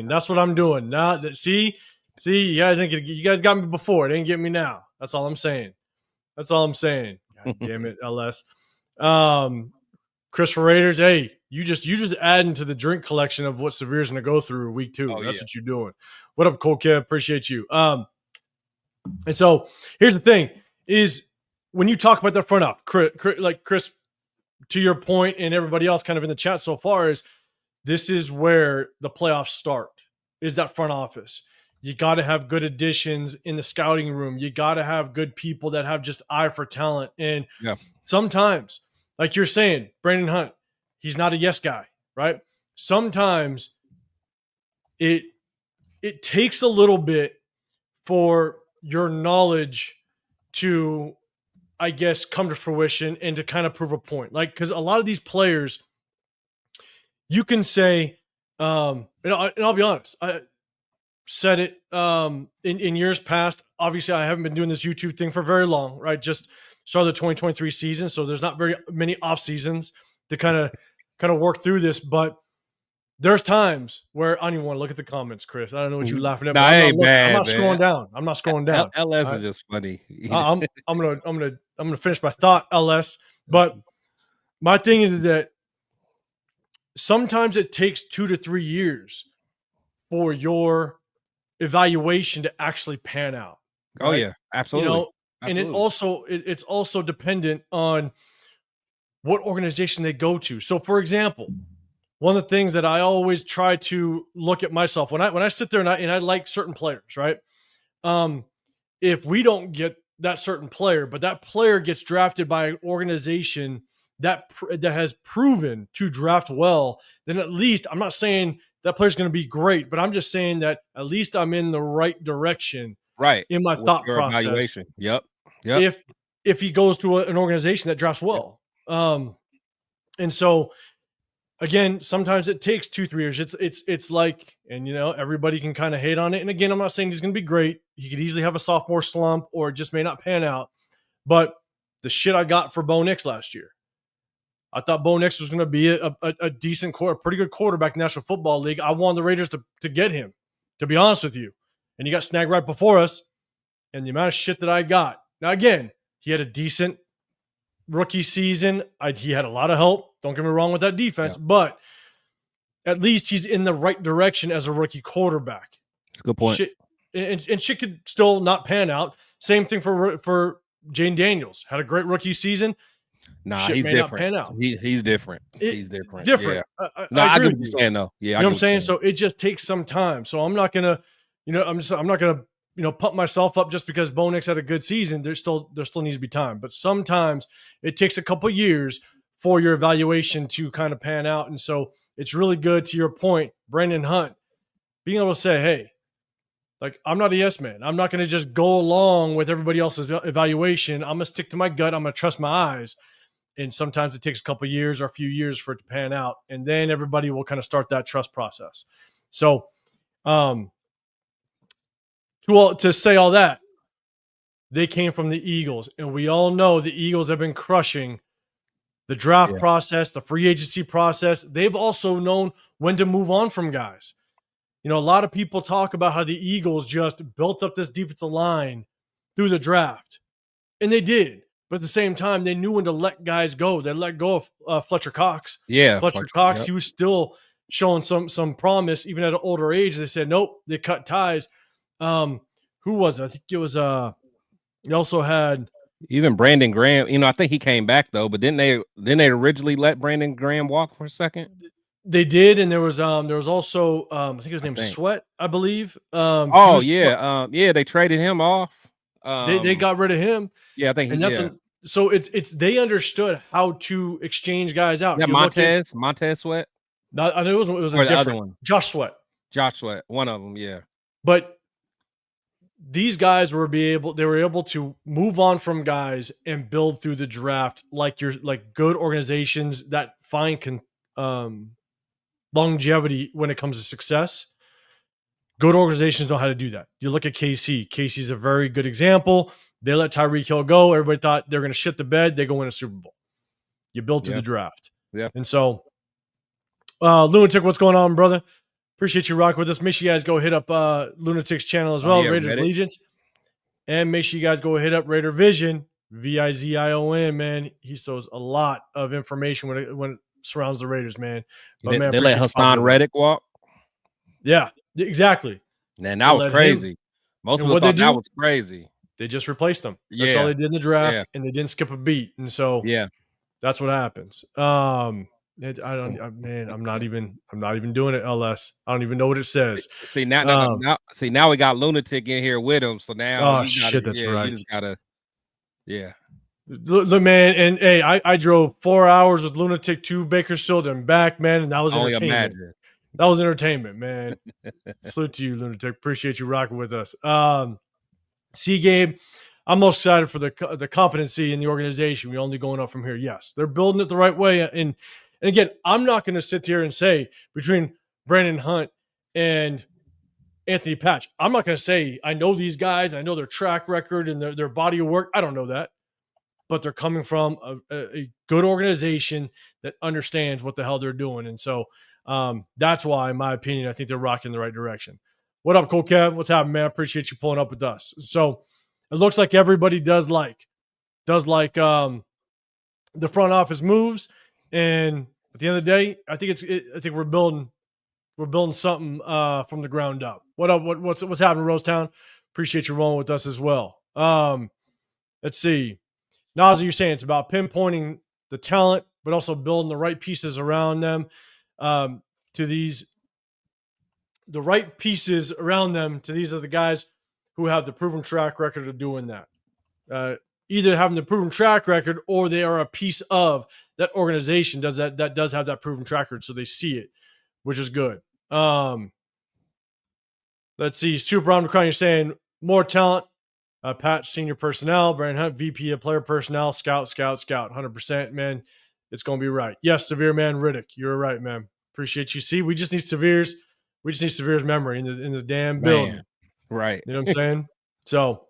Speaker 1: That's what I'm doing now. See, you guys got me before. It ain't get me now. That's all I'm saying. God damn it, LS. Chris Raiders, hey, you just adding to the drink collection of what Severe's going to go through week 2. That's what you're doing. What up, Cole Kev? Appreciate you. And so here's the thing is when you talk about that front off, Chris, to your point and everybody else kind of in the chat so far, is this is where the playoffs start, is that front office. You got to have good additions in the scouting room. You got to have good people that have just eye for talent. And sometimes, like you're saying, Brandon Hunt, he's not a yes guy, right? Sometimes it takes a little bit for your knowledge to, I guess, come to fruition and to kind of prove a point. Like, because a lot of these players, you can say, and I'll be honest, I said it in years past. Obviously, I haven't been doing this YouTube thing for very long, right? Just started the 2023 season, so there's not very many off seasons to kind of work through this. But there's times where I don't even want to look at the comments, Chris. I don't know what you're laughing at.
Speaker 2: Nah,
Speaker 1: I'm not scrolling down. I'm not scrolling down.
Speaker 2: LS is just funny.
Speaker 1: I'm gonna finish my thought, LS. But my thing is that sometimes it takes 2 to 3 years for your evaluation to actually pan out.
Speaker 2: Right? Oh yeah, absolutely.
Speaker 1: And it's also dependent on what organization they go to. So, for example, one of the things that I always try to look at myself when I sit there and I like certain players, right? If we don't get that certain player, but that player gets drafted by an organization that has proven to draft well, then at least, I'm not saying that player's going to be great, but I'm just saying that at least I'm in the right direction,
Speaker 2: right,
Speaker 1: in my thought process.
Speaker 2: Evaluation. Yep.
Speaker 1: If he goes to an organization that drafts well, and so again, sometimes it takes 2-3 years. It's like, and everybody can kind of hate on it. And again, I'm not saying he's going to be great. He could easily have a sophomore slump, or it just may not pan out. But the shit I got for Bo Nix last year, I thought Bo Nix was going to be a decent pretty good quarterback in the National Football League. I wanted the Raiders to get him, to be honest with you. And he got snagged right before us. And the amount of shit that I got. Now, again, he had a decent rookie season. He had a lot of help. Don't get me wrong with that defense. Yeah. But at least he's in the right direction as a rookie quarterback.
Speaker 2: Good point.
Speaker 1: Shit, and shit could still not pan out. Same thing for Jane Daniels. Had a great rookie season.
Speaker 2: Nah, he's different. He's different. He's different.
Speaker 1: Different.
Speaker 2: Yeah. I get what you're saying though. Yeah,
Speaker 1: you know what I'm saying? So it just takes some time. So I'm not gonna, I'm not gonna, pump myself up just because Bo Nix had a good season. There still needs to be time. But sometimes it takes a couple years for your evaluation to kind of pan out. And so it's really good, to your point, Brandon Hunt, being able to say, hey, like, I'm not a yes man. I'm not going to just go along with everybody else's evaluation. I'm going to stick to my gut. I'm going to trust my eyes. And sometimes it takes a couple years or a few years for it to pan out. And then everybody will kind of start that trust process. So to say all that, they came from the Eagles. And we all know the Eagles have been crushing the draft process, the free agency process. They've also known when to move on from guys. A lot of people talk about how the Eagles just built up this defensive line through the draft. And they did. But at the same time, they knew when to let guys go. They let go of Fletcher Cox.
Speaker 2: Yeah.
Speaker 1: Fletcher Cox, yep. He was still showing some promise, even at an older age. They said, nope, they cut ties. Who was it? I think it was you also had
Speaker 2: even Brandon Graham. I think he came back though, but didn't they originally let Brandon Graham walk for a second?
Speaker 1: They did, and there was also I think his name was Sweat, I believe.
Speaker 2: They traded him off.
Speaker 1: They got rid of him.
Speaker 2: Yeah, I think
Speaker 1: so it's they understood how to exchange guys out.
Speaker 2: Yeah, Montez Sweat.
Speaker 1: No, I know it was a different
Speaker 2: other one.
Speaker 1: Josh Sweat,
Speaker 2: one of them. Yeah,
Speaker 1: but these guys were able to move on from guys and build through the draft like good organizations that find longevity when it comes to success. Good organizations know how to do that. You look at KC. KC's a very good example. They let Tyreek Hill go. Everybody thought they're going to shit the bed. They go win a Super Bowl. You built through the draft.
Speaker 2: Yeah.
Speaker 1: And so, Lunatic, what's going on, brother? Appreciate you rocking with us. Make sure you guys go hit up Lunatic's channel as well, Raiders Allegiance. And make sure you guys go hit up Raider Vision, Vizion, man. He shows a lot of information when it surrounds the Raiders, man. But
Speaker 2: they let Hassan Reddick walk.
Speaker 1: Yeah, exactly.
Speaker 2: Man, that was crazy. Most people thought that was crazy.
Speaker 1: They just replaced him. That's all they did in the draft, and they didn't skip a beat. And so, that's what happens. I'm not even doing it. LS. I don't even know what it says.
Speaker 2: See now we got Lunatic in here with him. So now,
Speaker 1: that's right.
Speaker 2: You just gotta,
Speaker 1: Look, man, and hey, I drove 4 hours with Lunatic to Bakersfield and back, man, and that was entertainment. That was entertainment, man. Salute to you, Lunatic. Appreciate you rocking with us. See, Gabe, I'm most excited for the competency in the organization. We're only going up from here. Yes, they're building it the right way. And again, I'm not going to sit here and say between Brandon Hunt and Anthony Patch, I'm not going to say I know these guys, I know their track record and their body of work. I don't know that. But they're coming from a good organization that understands what the hell they're doing. And so that's why, in my opinion, I think they're rocking in the right direction. What up, Cool Kev? What's happening, man? I appreciate you pulling up with us. So it looks like everybody does like the front office moves. And at the end of the day, I think we're building something from the ground up. What up? What's happening, Rosetown? Appreciate you rolling with us as well. Let's see. Nazi, you're saying it's about pinpointing the talent, but also building the right pieces around them to these are the guys who have the proven track record of doing that. Either having the proven track record or they are a piece of that organization that does have that proven track record, so they see it, which is good. Let's see. Super on the crown, you're saying more talent. Patch, senior personnel, Brandon Hunt, VP of player personnel, scout, 100%, man. It's going to be right. Yes, Severe Man Riddick, you're right, man. Appreciate you. See, we just need Severe's memory in this damn building.
Speaker 2: Man, right.
Speaker 1: You know what I'm saying? So,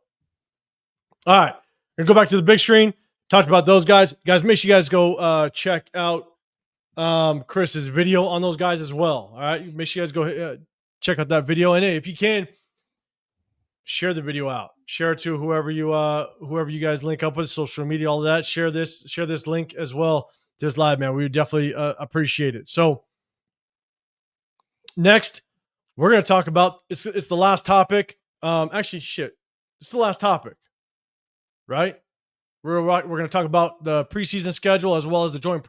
Speaker 1: all right. We're going to go back to the big screen. Talked about those guys. Guys, make sure you guys go check out Chris's video on those guys as well. All right. Make sure you guys go check out that video. And hey, if you can, share the video out. Share it to whoever you guys link up with, social media, all that. Share this link as well. Just live, man. We would definitely appreciate it. So next, we're going to talk about it's the last topic. Actually, it's the last topic, right? We're going to talk about the preseason schedule as well as the joint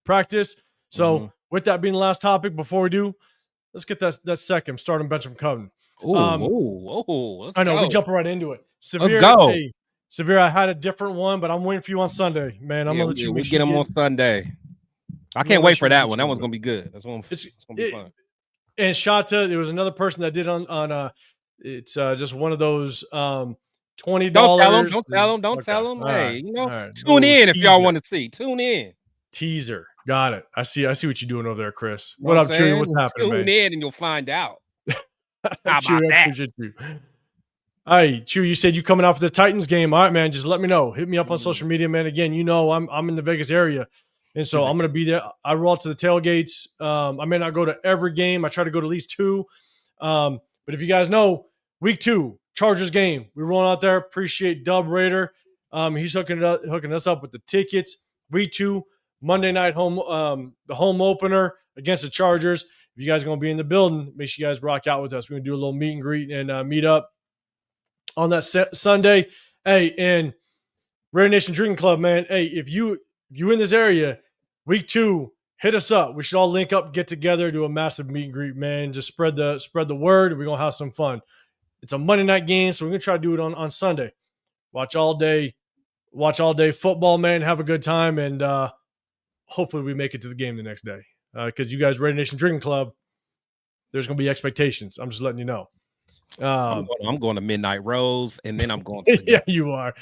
Speaker 1: practice. So with that being the last topic, before we do, let's get that second starting bench from Coven.
Speaker 2: I know
Speaker 1: we jumping right into it. Severe,
Speaker 2: let's go.
Speaker 1: Hey, Severe, I had a different one, but I'm waiting for you on Sunday, man. I'm gonna let you
Speaker 2: get him on Sunday. I can't wait for that one. That one's gonna be good. That's one. It's gonna be fun.
Speaker 1: And Shanta, there was another person that did on it's just one of those $20.
Speaker 2: Don't tell them. Hey, right. Tune in if y'all want to see. Tune in.
Speaker 1: Teaser. Got it. I see what you're doing over there, Chris. What up, Chewy? What's happening, man?
Speaker 2: Tune in and you'll find out. How
Speaker 1: Chewy,
Speaker 2: about that?
Speaker 1: Appreciate you. Hey, Chewy, you said you coming out for the Titans game. All right, man. Just let me know. Hit me up on social media, man. Again, I'm in the Vegas area, and so I'm gonna be there. I roll out to the tailgates. I may not go to every game. I try to go to at least 2. But if you guys know, week 2 Chargers game, we're rolling out there. Appreciate Dub Raider. He's hooking us up with the tickets. Week 2 Monday night home, the home opener against the Chargers. If you guys are gonna be in the building, make sure you guys rock out with us. We're gonna do a little meet and greet and meet up on that Sunday. Hey, and Raider Nation Drinking Club, man. Hey, if you in this area, week 2, hit us up. We should all link up, get together, do a massive meet and greet, man. Just spread the word. We're gonna have some fun. It's a Monday night game, so we're gonna try to do it on Sunday. Watch all day football, man. Have a good time, and hopefully we make it to the game the next day. Because you guys, Raider Nation Drinking Club, there's gonna be expectations. I'm just letting you know.
Speaker 2: I'm going to Midnight Rose, and then I'm going to
Speaker 1: yeah, you are.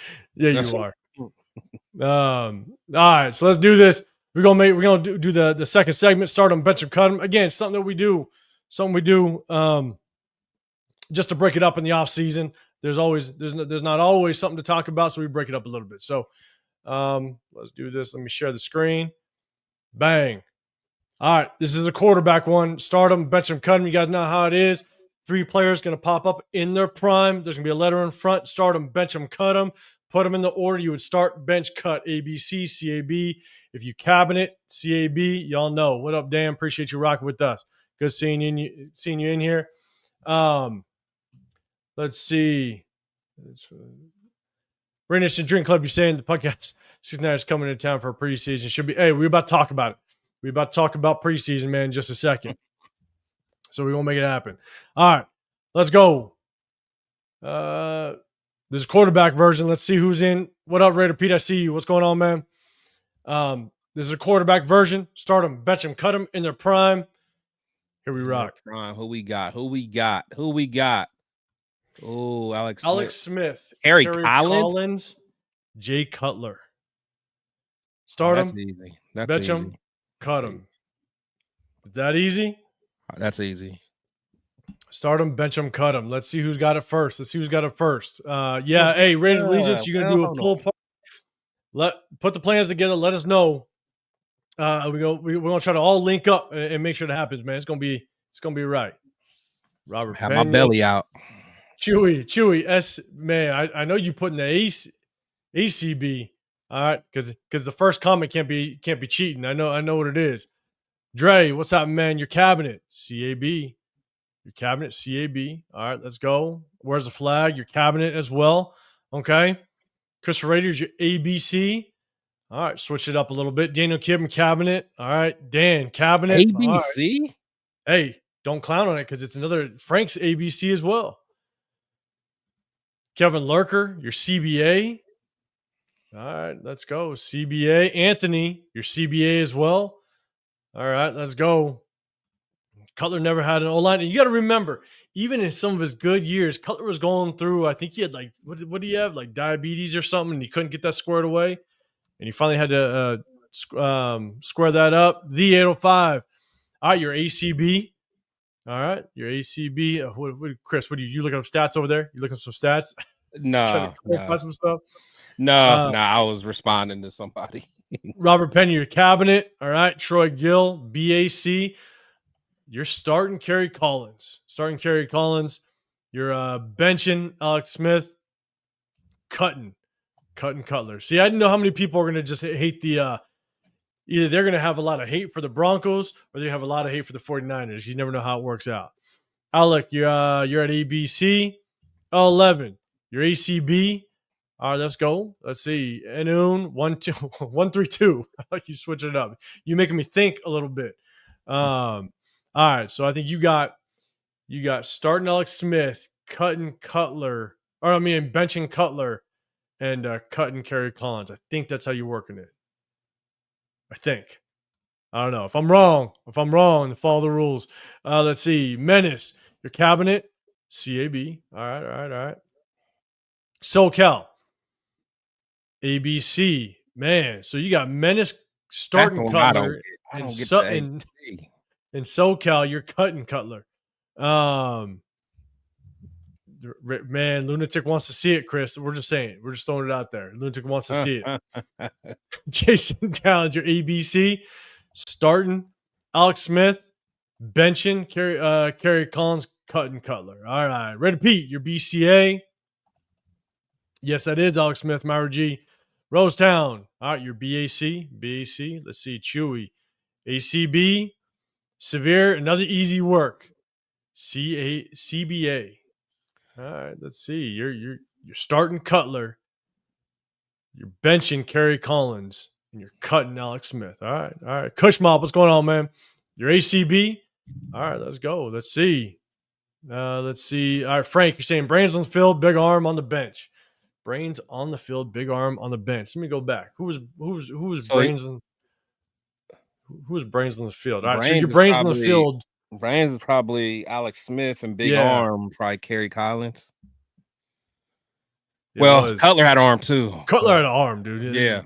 Speaker 1: All right, so let's do this. We're gonna do the second segment. Start on bench and cut them. Again, something we do just to break it up in the off season. There's not always something to talk about, so we break it up a little bit. So let's do this. Let me share the screen. Bang. All right, this is the quarterback one. Start them, bench them, cut them. You guys know how it is. 3 players going to pop up in their prime. There's going to be a letter in front. Start them, bench them, cut them. Put them in the order you would start, bench, cut, ABC, CAB. If you cabinet, CAB, y'all know. What up, Dan? Appreciate you rocking with us. Good seeing you in here. Let's see. Raider Nation Drink Club, you're saying the podcast 69 is coming into town for a preseason. Should be. Hey, we're about to talk about it. We're about to talk about preseason, man, in just a second. So we won't make it happen. All right, let's go. This is quarterback version. Let's see who's in. What up, Raider Pete? I see you. What's going on, man? This is a quarterback version. Start them, bench them, cut them in their prime. Here we rock.
Speaker 2: Who we got? Oh,
Speaker 1: Alex Smith,
Speaker 2: Kerry
Speaker 1: Kerry
Speaker 2: Collins?
Speaker 1: Collins, Jay Cutler.
Speaker 2: Oh,
Speaker 1: Start
Speaker 2: that's
Speaker 1: him,
Speaker 2: easy. That's
Speaker 1: bench
Speaker 2: easy.
Speaker 1: him, cut him. Is that easy?
Speaker 2: That's easy.
Speaker 1: Start him, bench him, cut him. Let's see who's got it first. Yeah, hey, Raiders Allegiance, you're gonna do a poll party. Put the plans together. Let us know. We're gonna try to all link up and make sure that happens, man. It's gonna be right. Robert
Speaker 2: Have
Speaker 1: Pena,
Speaker 2: my belly out.
Speaker 1: Chewy S, man. I know you put in the ACB. All right, because the first comment can't be cheating. I know what it is. Dre, what's up, man? Your cabinet, CAB. Your cabinet, CAB. All right, let's go. Where's the flag? Your cabinet as well. Okay. Christopher Raiders, your ABC. All right, switch it up a little bit. Daniel Kibben, cabinet. All right, Dan, cabinet.
Speaker 2: ABC?
Speaker 1: Right. Hey, don't clown on it because it's another Frank's ABC as well. Kevin Lurker, your CBA. All right, let's go. CBA. Anthony, your CBA as well. All right, let's go. Cutler never had an O-line. And you got to remember, even in some of his good years, Cutler was going through, I think he had like, what did he have? Like diabetes or something, and he couldn't get that squared away. And he finally had to square that up. The 805. All right, your ACB. All right, your ACB. Chris, what are you looking up stats over there? You looking up some stats?
Speaker 2: No,
Speaker 1: some stuff?
Speaker 2: No, I was responding to somebody.
Speaker 1: Robert Penny, your cabinet. All right, Troy Gill, BAC. You're starting Kerry Collins. You're benching Alex Smith. Cutting Cutler. See, I didn't know how many people are going to just hate the either they're going to have a lot of hate for the Broncos or they're going to have a lot of hate for the 49ers. You never know how it works out. Alec, you're at ABC. 11. Your ACB. All right, let's go. Let's see. Enoon, 132. I like you switching it up. You making me think a little bit. All right, so I think you got starting Alex Smith, benching Cutler, and cutting Kerry Collins. I think that's how you're working it. I think. I don't know. If I'm wrong, then follow the rules. Let's see. Menace, your cabinet, CAB. All right. SoCal, ABC. Man, so you got Menace starting Cutler and SoCal, you're cutting Cutler. Man, Lunatic wants to see it, Chris. We're just saying. We're just throwing it out there. Lunatic wants to see it. Jason Downs, your ABC. Starting Alex Smith, benching Kerry Collins, cutting Cutler. All right. Ready, Pete, your BCA. Yes, that is Alex Smith, Myra G. Rosetown. All right, your BAC. Let's see. Chewy. ACB. Severe. Another easy work. CBA. All right, let's see. You're starting Cutler. You're benching Kerry Collins. And you're cutting Alex Smith. All right. Kushmob, what's going on, man? Your ACB. All right, let's go. Let's see. All right, Frank, you're saying brains on the field, big arm on the bench. Brains on the field, big arm on the bench. Let me go back. Who was brains on the field? All right, so your brains on the field.
Speaker 2: Brains is probably Alex Smith and big arm probably Kerry Collins. Well, Cutler had an arm too.
Speaker 1: Cutler had an arm, dude.
Speaker 2: Yeah.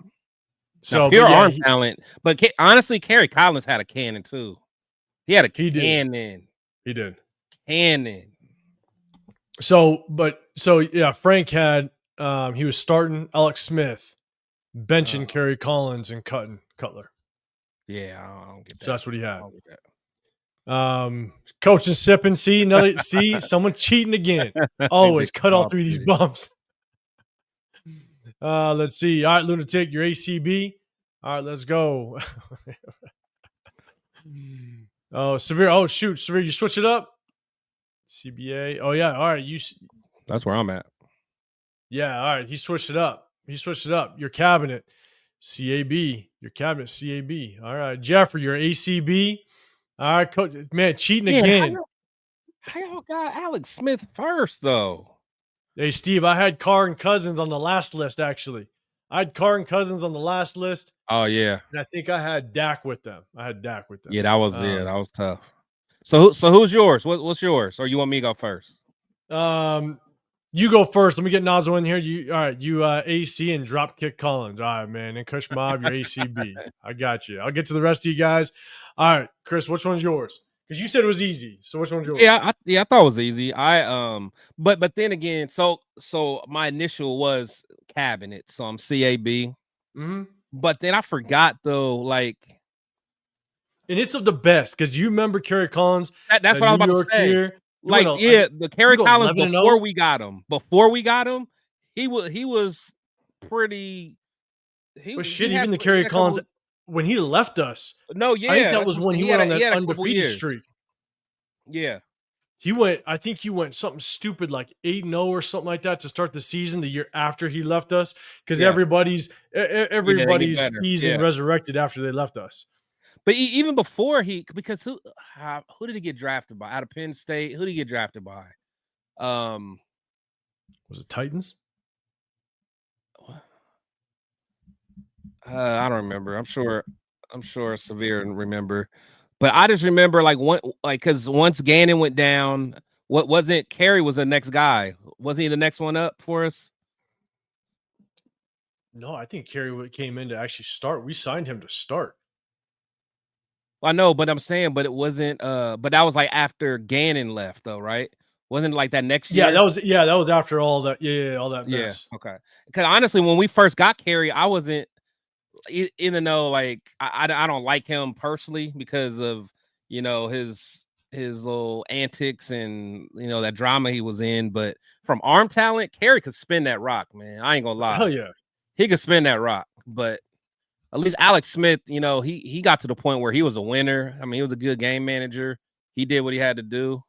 Speaker 2: So pure arm talent, but honestly, Kerry Collins had a cannon too. He had a cannon.
Speaker 1: He did.
Speaker 2: Cannon.
Speaker 1: So yeah, Frank had he was starting Alex Smith, benching Kerry Collins, and cutting Cutler.
Speaker 2: Yeah, I don't get that.
Speaker 1: So that's what he had. Coach and sipping. See, someone cheating again. Always cut all three of these bumps. Let's see. All right, Lunatic, your ACB. All right, let's go. Severe. Oh, shoot. Severe, you switch it up? CBA. Oh, yeah. All right.
Speaker 2: That's where I'm at.
Speaker 1: Yeah. All right. He switched it up. Your cabinet, CAB. Your cabinet, CAB. All right. Jeffrey, your ACB. All right, Coach. Man, cheating again.
Speaker 2: How y'all got Alex Smith first, though?
Speaker 1: Hey, Steve, I had Carr and Cousins on the last list, actually. I had Carr and Cousins on the last list.
Speaker 2: Oh, yeah.
Speaker 1: And I think I had Dak with them.
Speaker 2: Yeah, that was tough. So who's yours? What's yours? Or you want me to go first?
Speaker 1: You go first. Let me get Nazo in here. You all right? You AC and drop kick Collins. All right, man. And Kush Mob, your ACB. I got you. I'll get to the rest of you guys. All right, Chris, which one's yours? Because you said it was easy. So which one's yours?
Speaker 2: Yeah, I thought it was easy. But then again, so my initial was cabinet, so I'm CAB.
Speaker 1: Mm-hmm.
Speaker 2: But then I forgot though, like,
Speaker 1: and it's of the best because you remember Kerry Collins.
Speaker 2: That's what I was about to say.
Speaker 1: Year,
Speaker 2: like, the Kerry Collins before we got him, he was pretty.
Speaker 1: Even the Kerry Collins when he left us.
Speaker 2: No, yeah,
Speaker 1: I think that was when he went on that undefeated streak.
Speaker 2: Yeah.
Speaker 1: I think he went something stupid like 8-0 or something like that to start the season the year after he left us because everybody's season resurrected after they left us.
Speaker 2: But even before because who did he get drafted by out of Penn State? Who did he get drafted by?
Speaker 1: Was it Titans?
Speaker 2: I don't remember. I'm sure Severe and remember. But I just remember because once Gannon went down, Kerry was the next guy. Wasn't he the next one up for us?
Speaker 1: No, I think Kerry came in to actually start. We signed him to start.
Speaker 2: Well, I know, but I'm saying, but it wasn't. But that was like after Gannon left, though, right? Wasn't it like that next year?
Speaker 1: That was after all that. Yeah, all that mess.
Speaker 2: Yeah, okay. Because honestly, when we first got Kerry, I wasn't. Even though, like, I don't like him personally because of his little antics and that drama he was in, but from arm talent, Kerry could spin that rock, man. I ain't gonna lie.
Speaker 1: Hell yeah,
Speaker 2: he could spin that rock. But at least Alex Smith, he got to the point where he was a winner. I mean, he was a good game manager. He did what he had to do.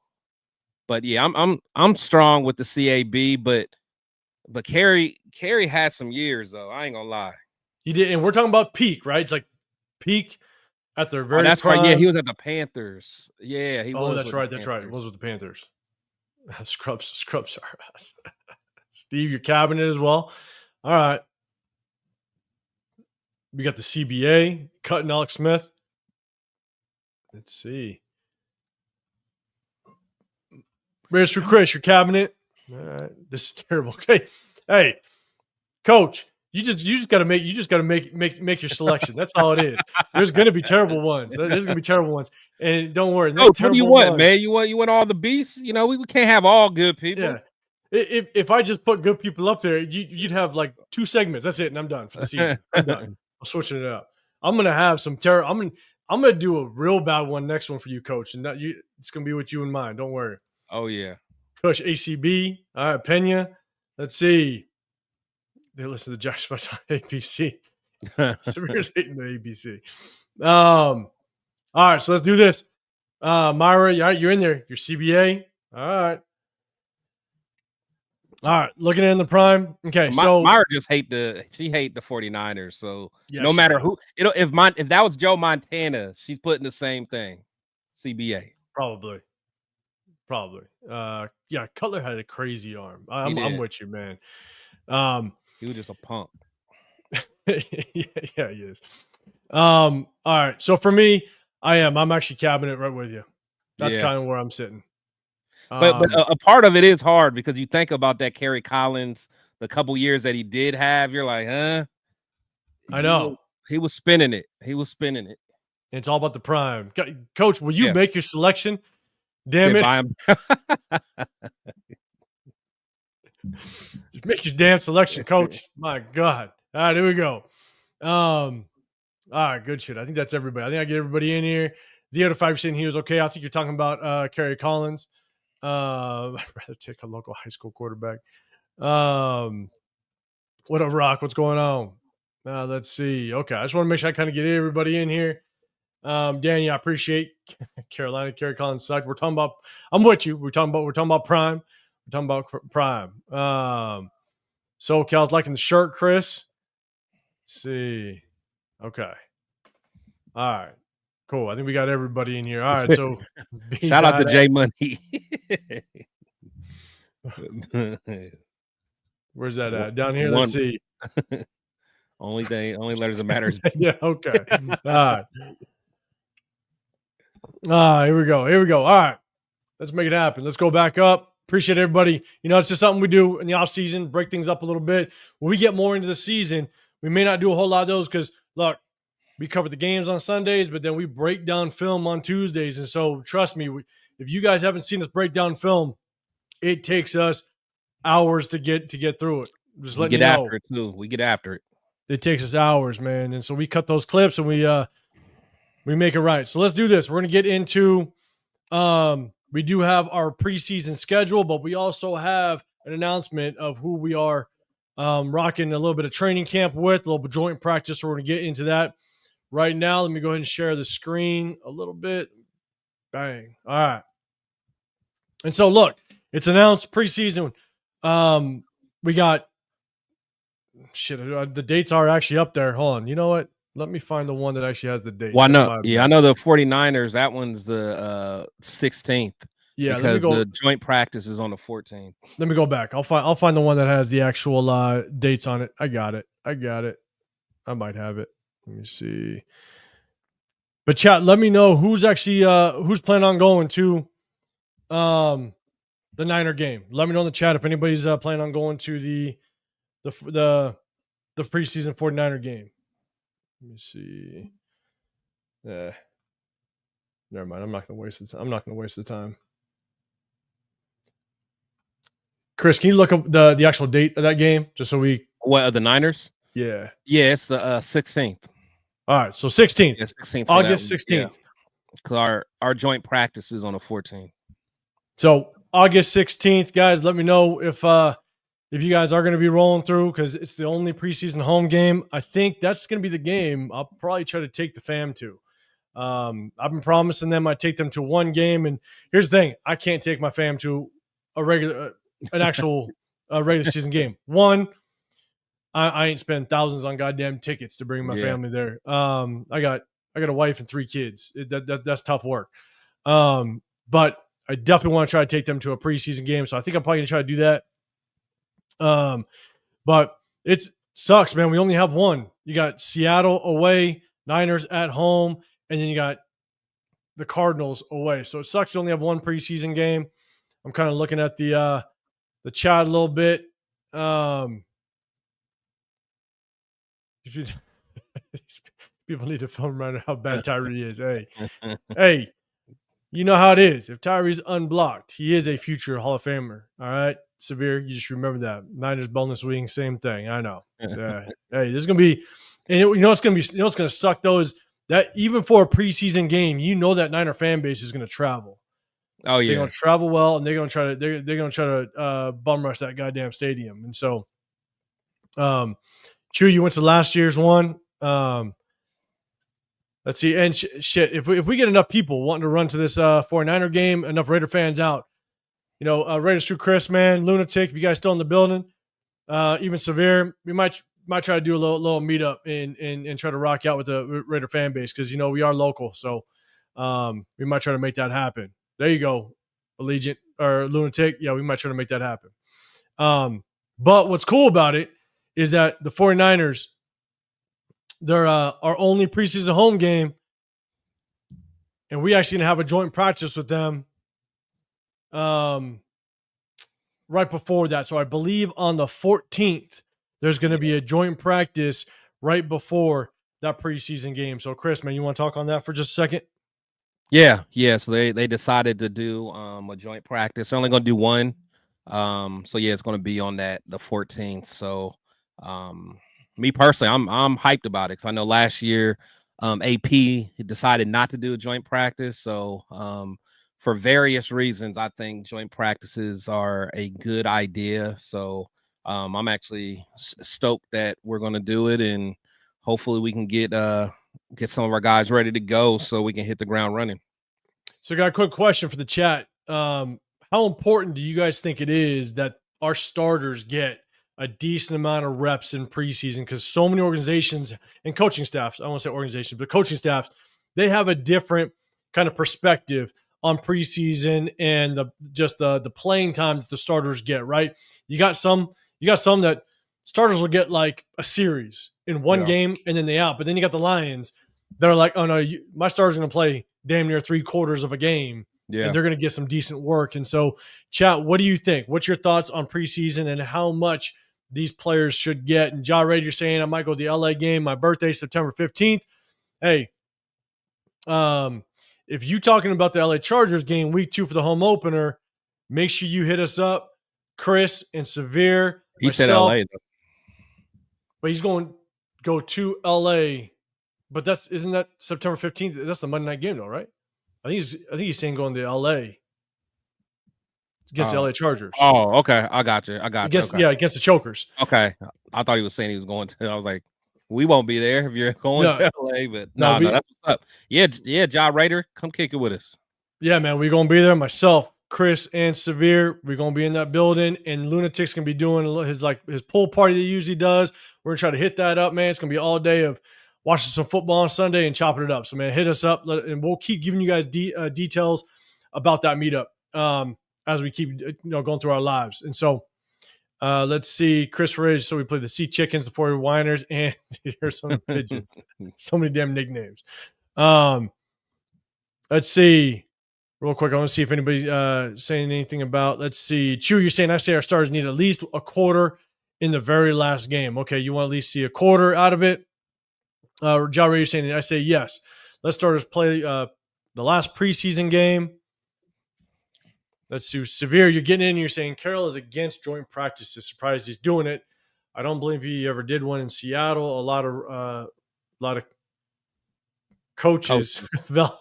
Speaker 2: But yeah, I'm strong with the CAB, but Kerry had some years though. I ain't gonna lie.
Speaker 1: He did, and we're talking about peak, right? It's like peak at their very
Speaker 2: that's
Speaker 1: prime.
Speaker 2: Right. Yeah, he was at the Panthers. Yeah, he was.
Speaker 1: Oh, that's right. That's right. It was with the Panthers. Scrubs our ass. Steve, your cabinet as well. All right. We got the CBA, cutting Alex Smith. Let's see. Raiders for Chris, your cabinet. All right. This is terrible. Okay. Hey, Coach. You just gotta make your selection. That's all it is. There's gonna be terrible ones. And don't worry.
Speaker 2: What do you want, man? You want all the beasts? We can't have all good people.
Speaker 1: Yeah. If I just put good people up there, you'd have like 2 segments. That's it, and I'm done for the season. I'm done. I'm switching it up. I'm gonna have some terror. I'm gonna do a real bad one next one for you, Coach, and it's gonna be with you in mind. Don't worry.
Speaker 2: Oh yeah.
Speaker 1: Coach ACB. All right, Pena. Let's see. They listen to Josh Spytek on ABC. Severe's hating the ABC. All right, so let's do this. Myra, you're in there. Your CBA. All right. Looking in the prime. Okay, so
Speaker 2: Myra just hate the 49ers. So no matter who, if that was Joe Montana, she's putting the same thing. CBA.
Speaker 1: Probably. Yeah, Cutler had a crazy arm. I'm with you, man.
Speaker 2: He was just a punk.
Speaker 1: yeah, he is. All right. So for me, I'm actually cabinet right with you. That's kind of where I'm sitting.
Speaker 2: But a part of it is hard because you think about that Kerry Collins, the couple years that he did have, you're like, huh?
Speaker 1: I know.
Speaker 2: He was spinning it.
Speaker 1: It's all about the prime. Coach, will you make your selection? Damn it. Just make your damn selection, Coach. My God. All right, here we go. All right, good shit. I think that's everybody. I think I get everybody in here. The other 5% here is okay. I think you're talking about Kerry Collins. I'd rather take a local high school quarterback. What up, Rock? What's going on? Let's see. Okay, I just want to make sure I kind of get everybody in here. Danny, I appreciate Carolina. Kerry Collins sucked. I'm with you. We're talking about prime. We're talking about prime. SoCal's liking the shirt, Chris. Let's see. Okay. All right. Cool. I think we got everybody in here. All right. So
Speaker 2: shout out to J Money.
Speaker 1: Where's that at? Down here. Let's see.
Speaker 2: Only letters that matters.
Speaker 1: Yeah. Okay. All right. Here we go. All right. Let's make it happen. Let's go back up. appreciate everybody. It's just something we do in the off season, break things up a little bit. When we get more into the season, we may not do a whole lot of those because, look, we cover the games on Sundays, but then we break down film on Tuesdays. And so, trust me, if you guys haven't seen us break down film, it takes us hours to get through it. Just let me know.
Speaker 2: After it too. We get after it.
Speaker 1: It takes us hours, man. And so we cut those clips and we make it right. So let's do this. We're going to get into we do have our preseason schedule, but we also have an announcement of who we are rocking a little bit of training camp with, a little bit of joint practice. So we're going to get into that right now. Let me go ahead and share the screen a little bit. Bang. All right. And so, look, it's announced preseason. We got the dates are actually up there. Hold on. You know what? Let me find the one that actually has the date.
Speaker 2: Well, no, I know the 49ers. That one's the 16th.
Speaker 1: Yeah,
Speaker 2: because the joint practice is on the 14th.
Speaker 1: Let me go back. I'll find the one that has the actual dates on it. I got it. I might have it. Let me see. But chat, let me know who's actually who's planning on going to the Niner game. Let me know in the chat if anybody's planning on going to the preseason 49er game. Let me see. Yeah. Never mind. I'm not going to waste the time. Chris, can you look up the actual date of that game just so we?
Speaker 2: What are the Niners?
Speaker 1: Yeah.
Speaker 2: Yeah, it's the 16th.
Speaker 1: All right, so 16th.
Speaker 2: Yeah, 16th.
Speaker 1: August 16th.
Speaker 2: Because our joint practice is on the 14th.
Speaker 1: So August 16th, guys. Let me know if you guys are going to be rolling through because it's the only preseason home game. I think that's going to be the game I'll probably try to take the fam to. I've been promising them I'd take them to one game, and here's the thing: I can't take my fam to an actual regular season game. One, I ain't spent thousands on goddamn tickets to bring my family there. I got a wife and 3 kids. That's tough work. But I definitely want to try to take them to a preseason game. So I think I'm probably gonna try to do that. But it sucks, man. We only have one. You got Seattle away, Niners at home, and then you got the Cardinals away. So it sucks to only have one preseason game. I'm kind of looking at the chat a little bit. People need to phone around how bad Tyree is. Hey, you know how it is. If Tyree's unblocked, he is a future Hall of Famer. All right, Severe, you just remember that. Niners bonus wing, same thing. I know. Hey, there's gonna be, and it's gonna be, it's gonna suck though is that even for a preseason game, that Niner fan base is gonna travel.
Speaker 2: Oh yeah,
Speaker 1: they're gonna travel well, and they're gonna try to bum rush that goddamn stadium. And so, Chew, you went to last year's one. Let's see. And shit, if we get enough people wanting to run to this 49er game, enough Raider fans out, Raiders through Chris, man, Lunatic, if you guys still in the building, even Severe, we might try to do a little meetup and try to rock out with the Raider fan base because we are local, so we might try to make that happen. There you go, Allegiant or Lunatic. Yeah, we might try to make that happen. But what's cool about it is that the 49ers, they're our only preseason home game, and we actually going to have a joint practice with them right before that. So I believe on the 14th, there's going to be a joint practice right before that preseason game. So, Chris, man, you want to talk on that for just a second?
Speaker 2: Yeah. So they decided to do a joint practice. They're only going to do one. So yeah, it's going to be on the 14th. So me personally, I'm hyped about it because I know last year AP decided not to do a joint practice. So for various reasons, I think joint practices are a good idea. So I'm actually stoked that we're going to do it, and hopefully we can get some of our guys ready to go so we can hit the ground running.
Speaker 1: So I got a quick question for the chat. How important do you guys think it is that our starters get a decent amount of reps in preseason? Because so many organizations and coaching staffs, I don't want to say organizations, but coaching staffs, they have a different kind of perspective on preseason and the playing time that the starters get, right? You got some that starters will get like a series in one game and then they out. But then you got the Lions that are like, oh no, my starters are going to play damn near 3/4 of a game and they're going to get some decent work. And so, chat, what do you think? What's your thoughts on preseason and how much these players should get? And Ja Raid, you're saying I might go to the LA game. My birthday, September 15th. Hey, if you talking about the LA Chargers game week 2 for the home opener, make sure you hit us up, Chris and Severe.
Speaker 2: He
Speaker 1: myself,
Speaker 2: said LA, though.
Speaker 1: But he's going to go to LA. But isn't that September 15th? That's the Monday night game, though, right? I think he's saying going to LA against the LA Chargers.
Speaker 2: Oh, okay. I got you.
Speaker 1: Against
Speaker 2: okay.
Speaker 1: against the Chokers.
Speaker 2: Okay. I thought he was saying he was going to. I was like, we won't be there if you're going to LA, but no, that's what's up. Yeah, Ja Raider, come kick it with us.
Speaker 1: Yeah, man, we're gonna be there. Myself, Chris, and Severe, we're gonna be in that building, and Lunatic's gonna be doing his pool party that he usually does. We're gonna try to hit that up, man. It's gonna be all day of watching some football on Sunday and chopping it up. So, man, hit us up, and we'll keep giving you guys details about that meetup as we keep going through our lives. And so, let's see, Chris Ferrage. So we played the Sea Chickens, the 4 Whiners, and here's some pigeons. So many damn nicknames. Let's see. Real quick, I want to see if anybody saying anything about. Let's see. Chew, you're saying I say our starters need at least a quarter in the very last game. Okay, you want to at least see a quarter out of it. Ja Ray, you're saying I say yes. Let's starters play the last preseason game. Let's see. Severe, you're getting in. You're saying Carroll is against joint practices. Surprised he's doing it. I don't believe he ever did one in Seattle. A lot of coaches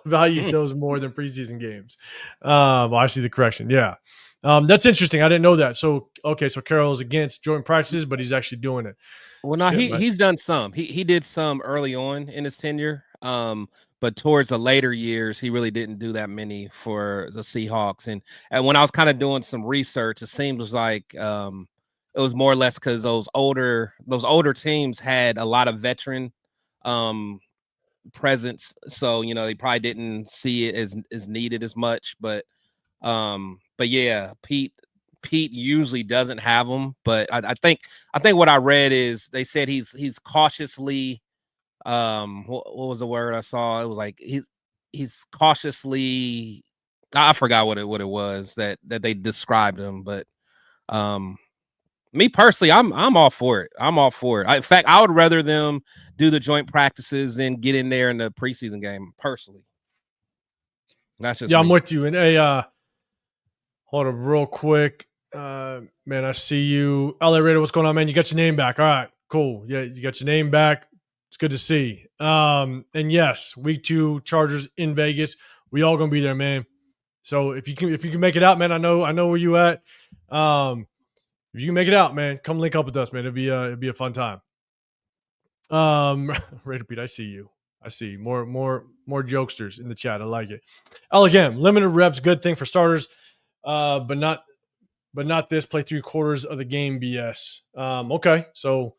Speaker 1: value those more than preseason games. Well, I see the correction. Yeah. That's interesting. I didn't know that. So, okay. So Carroll is against joint practices, but he's actually doing it.
Speaker 2: Well, no, he's done some. He did some early on in his tenure. But towards the later years, he really didn't do that many for the Seahawks. And when I was kind of doing some research, it seems like it was more or less because those older teams had a lot of veteran presence, so they probably didn't see it as needed as much. But yeah, Pete usually doesn't have them. But I think what I read is they said he's cautiously. What was the word I saw? It was like he's cautiously. I forgot what it was that they described him, but me personally, I'm all for it. I'm all for it. In fact, I would rather them do the joint practices than get in there in the preseason game. Personally, that's just me.
Speaker 1: I'm with you. And hold on real quick, man. I see you, LA Raider. What's going on, man? You got your name back. All right, cool. Yeah, you got your name back. It's good to see. And yes, week 2 Chargers in Vegas. We all gonna be there, man. So if you can make it out, man, I know where you at. If you can make it out, man, come link up with us, man. It'd be a fun time. Raider Pete, I see you. I see more jokesters in the chat. I like it. Again, limited reps, good thing for starters, but not this. Play 3/4 of the game BS. Okay, so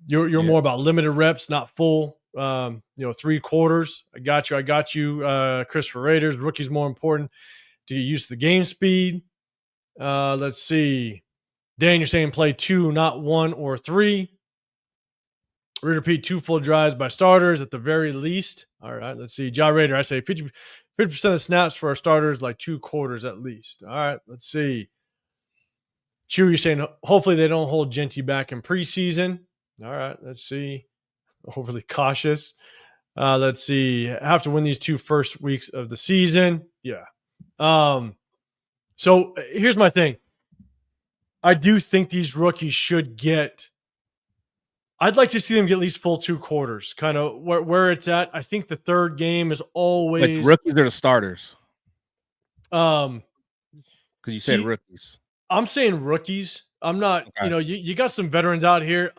Speaker 1: you're more about limited reps, not full. 3/4. I got you. Chris for Raiders, rookies more important to get used to the game speed. Let's see. Dan, you're saying play 2, not 1 or 3. Repeat 2 full drives by starters at the very least. All right, let's see. Ja Raider, I say 50% of snaps for our starters, like 2 quarters at least. All right, let's see. Chew, you're saying hopefully they don't hold Genty back in preseason. All right, let's see. Overly cautious. Let's see. Have to win these 2 first weeks of the season. Yeah. So here's my thing. I do think these rookies should get. I'd like to see them get at least full 2 quarters, kind of where it's at. I think the third game is always.
Speaker 2: Like rookies are the starters.
Speaker 1: Because
Speaker 2: you said rookies.
Speaker 1: I'm saying rookies. I'm not. Okay. You got some veterans out here.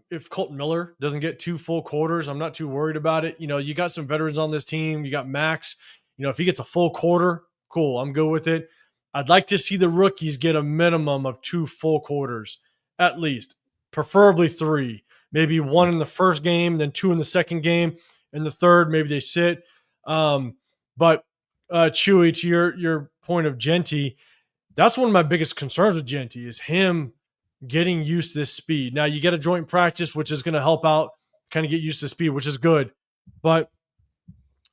Speaker 1: If Colton Miller doesn't get 2 full quarters, I'm not too worried about it. You got some veterans on this team. You got Max. If he gets a full quarter, cool. I'm good with it. I'd like to see the rookies get a minimum of 2 full quarters, at least, preferably 3. Maybe 1 in the first game, then 2 in the second game, and the third maybe they sit. But Chewy, to your point of Genty, that's one of my biggest concerns with Genty is him getting used to this speed. Now you get a joint practice, which is going to help out, kind of get used to speed, which is good. But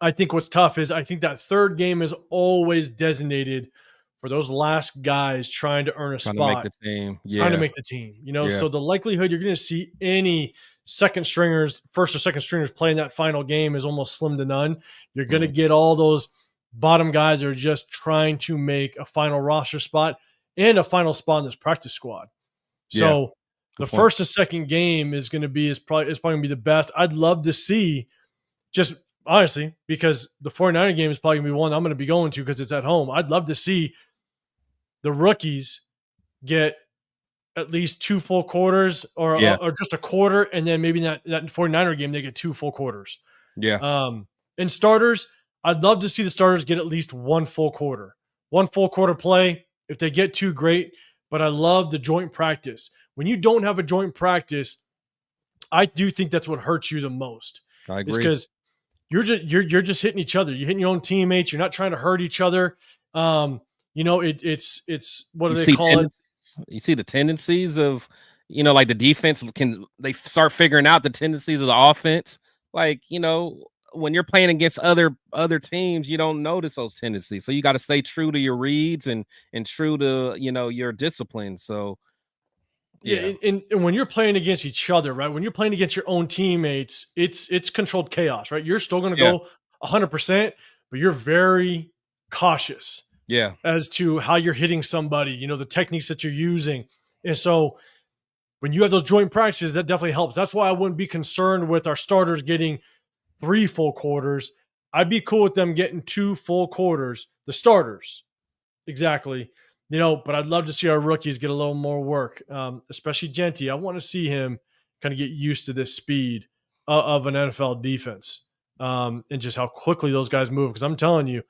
Speaker 1: I think what's tough is I think that third game is always designated for those last guys trying to earn a
Speaker 2: Trying to make
Speaker 1: spot,
Speaker 2: the team.
Speaker 1: trying to
Speaker 2: Yeah.
Speaker 1: make the team.
Speaker 2: Yeah.
Speaker 1: So the likelihood you're going to see any second stringers, first or second stringers playing that final game is almost slim to none. You're going to get all those bottom guys that are just trying to make a final roster spot and a final spot in this practice squad. So the first and second game is probably going to be the best. I'd love to see, just honestly, because the 49er game is probably going to be one I'm going to be going to because it's at home. I'd love to see the rookies get at least 2 full quarters or just a quarter, and then maybe that 49er game they get 2 full quarters.
Speaker 2: Yeah.
Speaker 1: And starters, I'd love to see the starters get at least 1 full quarter. 1 full quarter play. If they get 2, great. But I love the joint practice. When you don't have a joint practice, I do think that's what hurts you the most.
Speaker 2: I agree.
Speaker 1: It's because you're just hitting each other. You're hitting your own teammates. You're not trying to hurt each other. It's what do they call it?
Speaker 2: You see the tendencies of, like the defense they start figuring out the tendencies of the offense. Like, when you're playing against other teams, you don't notice those tendencies. So you got to stay true to your reads and true to, your discipline. So
Speaker 1: yeah. And when you're playing against each other, right? When you're playing against your own teammates, it's controlled chaos, right? You're still going to go 100%, but you're very cautious.
Speaker 2: Yeah.
Speaker 1: As to how you're hitting somebody, the techniques that you're using. And so when you have those joint practices, that definitely helps. That's why I wouldn't be concerned with our starters getting 3 full quarters. I'd be cool with them getting 2 full quarters, the starters. Exactly. But I'd love to see our rookies get a little more work, especially Genty. I want to see him kind of get used to this speed of an NFL defense and just how quickly those guys move. Because I'm telling you,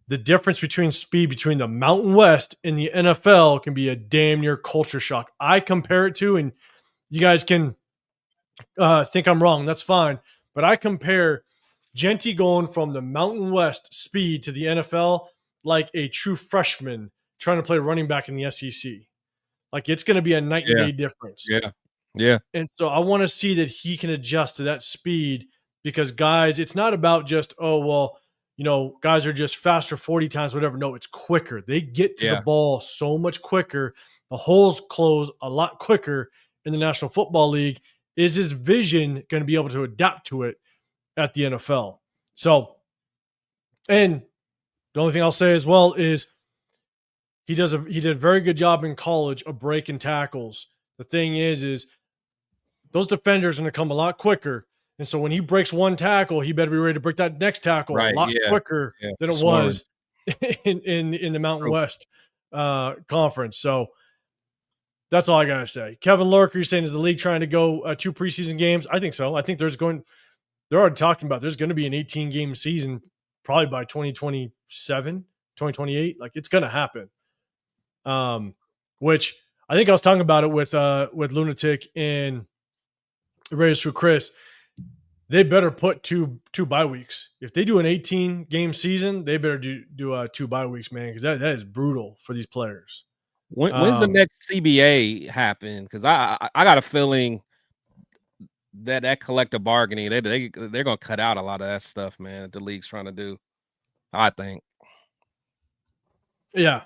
Speaker 1: the difference between speed between the Mountain West and the NFL can be a damn near culture shock. I compare it to, and you guys can think I'm wrong. That's fine. But I compare Genty going from the Mountain West speed to the NFL like a true freshman trying to play running back in the SEC. Like it's going to be a night and day difference.
Speaker 2: Yeah. Yeah.
Speaker 1: And so I want to see that he can adjust to that speed because guys, it's not about just, guys are just faster 40 times, whatever. No, it's quicker. They get to the ball so much quicker. The holes close a lot quicker in the National Football League. Is his vision going to be able to adapt to it at the NFL? So, and the only thing I'll say as well is he did a very good job in college of breaking tackles. The thing is those defenders are going to come a lot quicker. And so when he breaks one tackle, he better be ready to break that next tackle a lot quicker than it was in the Mountain West conference. So that's all I got to say. Kevin Lurker, you're saying, is the league trying to go 2 preseason games? I think so. I think they're already talking about there's going to be an 18-game season probably by 2027, 2028. Like it's going to happen. Which I think I was talking about it with Lunatic and Raiders for Chris. They better put two bye weeks. If they do an 18-game season, they better do 2 bye weeks, man, because that is brutal for these players.
Speaker 2: When's the next CBA happen? Because I got a feeling that collective bargaining, they're gonna cut out a lot of that stuff, man, that the league's trying to do. I think.
Speaker 1: Yeah.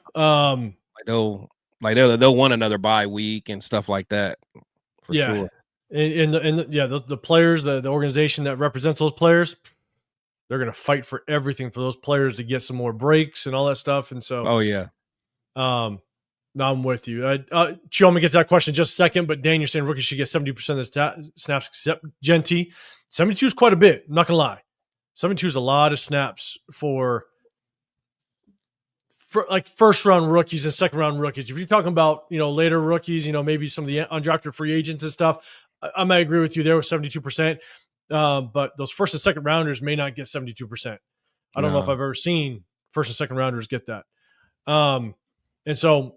Speaker 2: They'll want another bye week and stuff like that. For sure.
Speaker 1: The players, the organization that represents those players, they're going to fight for everything for those players to get some more breaks and all that stuff. And so, now I'm with you. Chioma gets that question in just a second, but Dan, you're saying rookies should get 70% of the snaps except Genty. 72 is quite a bit. I'm not going to lie. 72 is a lot of snaps for like first round rookies and second round rookies. If you're talking about, later rookies, maybe some of the undrafted free agents and stuff, I might agree with you there with 72%. But those first and second rounders may not get 72%. I don't know if I've ever seen first and second rounders get that. And so,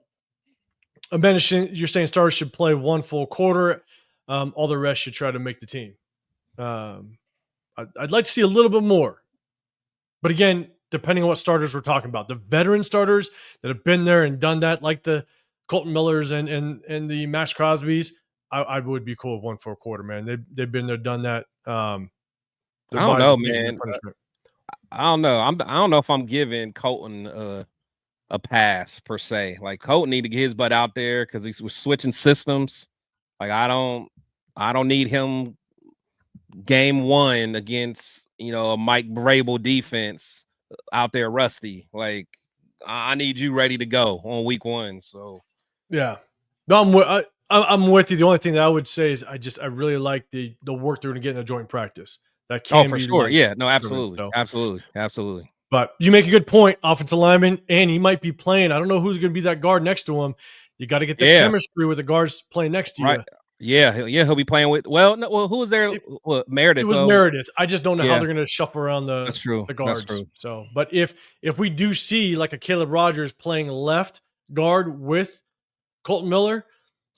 Speaker 1: Ben, you're saying starters should play 1 full quarter. All the rest should try to make the team. I'd like to see a little bit more. But again, depending on what starters we're talking about. The veteran starters that have been there and done that, like the Colton Millers and the maxxcrosbys, I would be cool with 1 full quarter, man. They've been there, done that.
Speaker 2: I don't know, man. I don't know. I don't know if I'm giving Colton a pass per se. Like Colton need to get his butt out there because we're switching systems. Like I don't need him game one against a Mike Vrabel defense out there rusty. Like I need you ready to go on week one. So
Speaker 1: yeah, no, I'm with you. The only thing that I would say is I really like the work they're going to get in a joint practice. That
Speaker 2: oh,
Speaker 1: can
Speaker 2: for
Speaker 1: be
Speaker 2: sure.
Speaker 1: like
Speaker 2: Yeah, no,
Speaker 1: scrimmage,
Speaker 2: absolutely.
Speaker 1: so.
Speaker 2: Absolutely. Absolutely.
Speaker 1: But you make a good point, offensive lineman, and he might be playing. I don't know who's going to be that guard next to him. You got to get that
Speaker 2: Yeah.
Speaker 1: chemistry with the guards playing next to
Speaker 2: Right.
Speaker 1: you.
Speaker 2: Yeah, he'll be playing with who was there?
Speaker 1: It,
Speaker 2: Well,
Speaker 1: it
Speaker 2: Meredith
Speaker 1: was
Speaker 2: though.
Speaker 1: Meredith. I just don't know how
Speaker 2: Yeah,
Speaker 1: they're going to shuffle around
Speaker 2: that's true.
Speaker 1: the
Speaker 2: That's
Speaker 1: guards.
Speaker 2: true.
Speaker 1: So, but if we do see like a Caleb Rogers playing left guard with Colton Miller,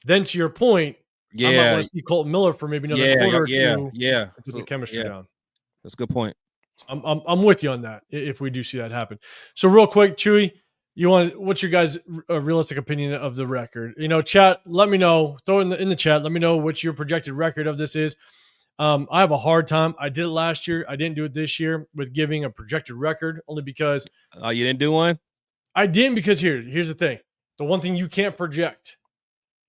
Speaker 1: then to your point, I might
Speaker 2: Yeah,
Speaker 1: want to see Colton Miller for maybe another
Speaker 2: yeah,
Speaker 1: quarter or
Speaker 2: yeah,
Speaker 1: two
Speaker 2: yeah.
Speaker 1: to put the
Speaker 2: So
Speaker 1: chemistry
Speaker 2: yeah,
Speaker 1: down.
Speaker 2: that's a good point.
Speaker 1: I'm with you on that if we do see that happen. So real quick, Chewy, what's your guys' realistic opinion of the record? Chat, let me know. Throw it in the chat. Let me know what your projected record of this is. I have a hard time. I did it last year. I didn't do it this year with giving a projected record only because
Speaker 2: Oh, you didn't do one?
Speaker 1: I didn't because here's the thing. The one thing you can't project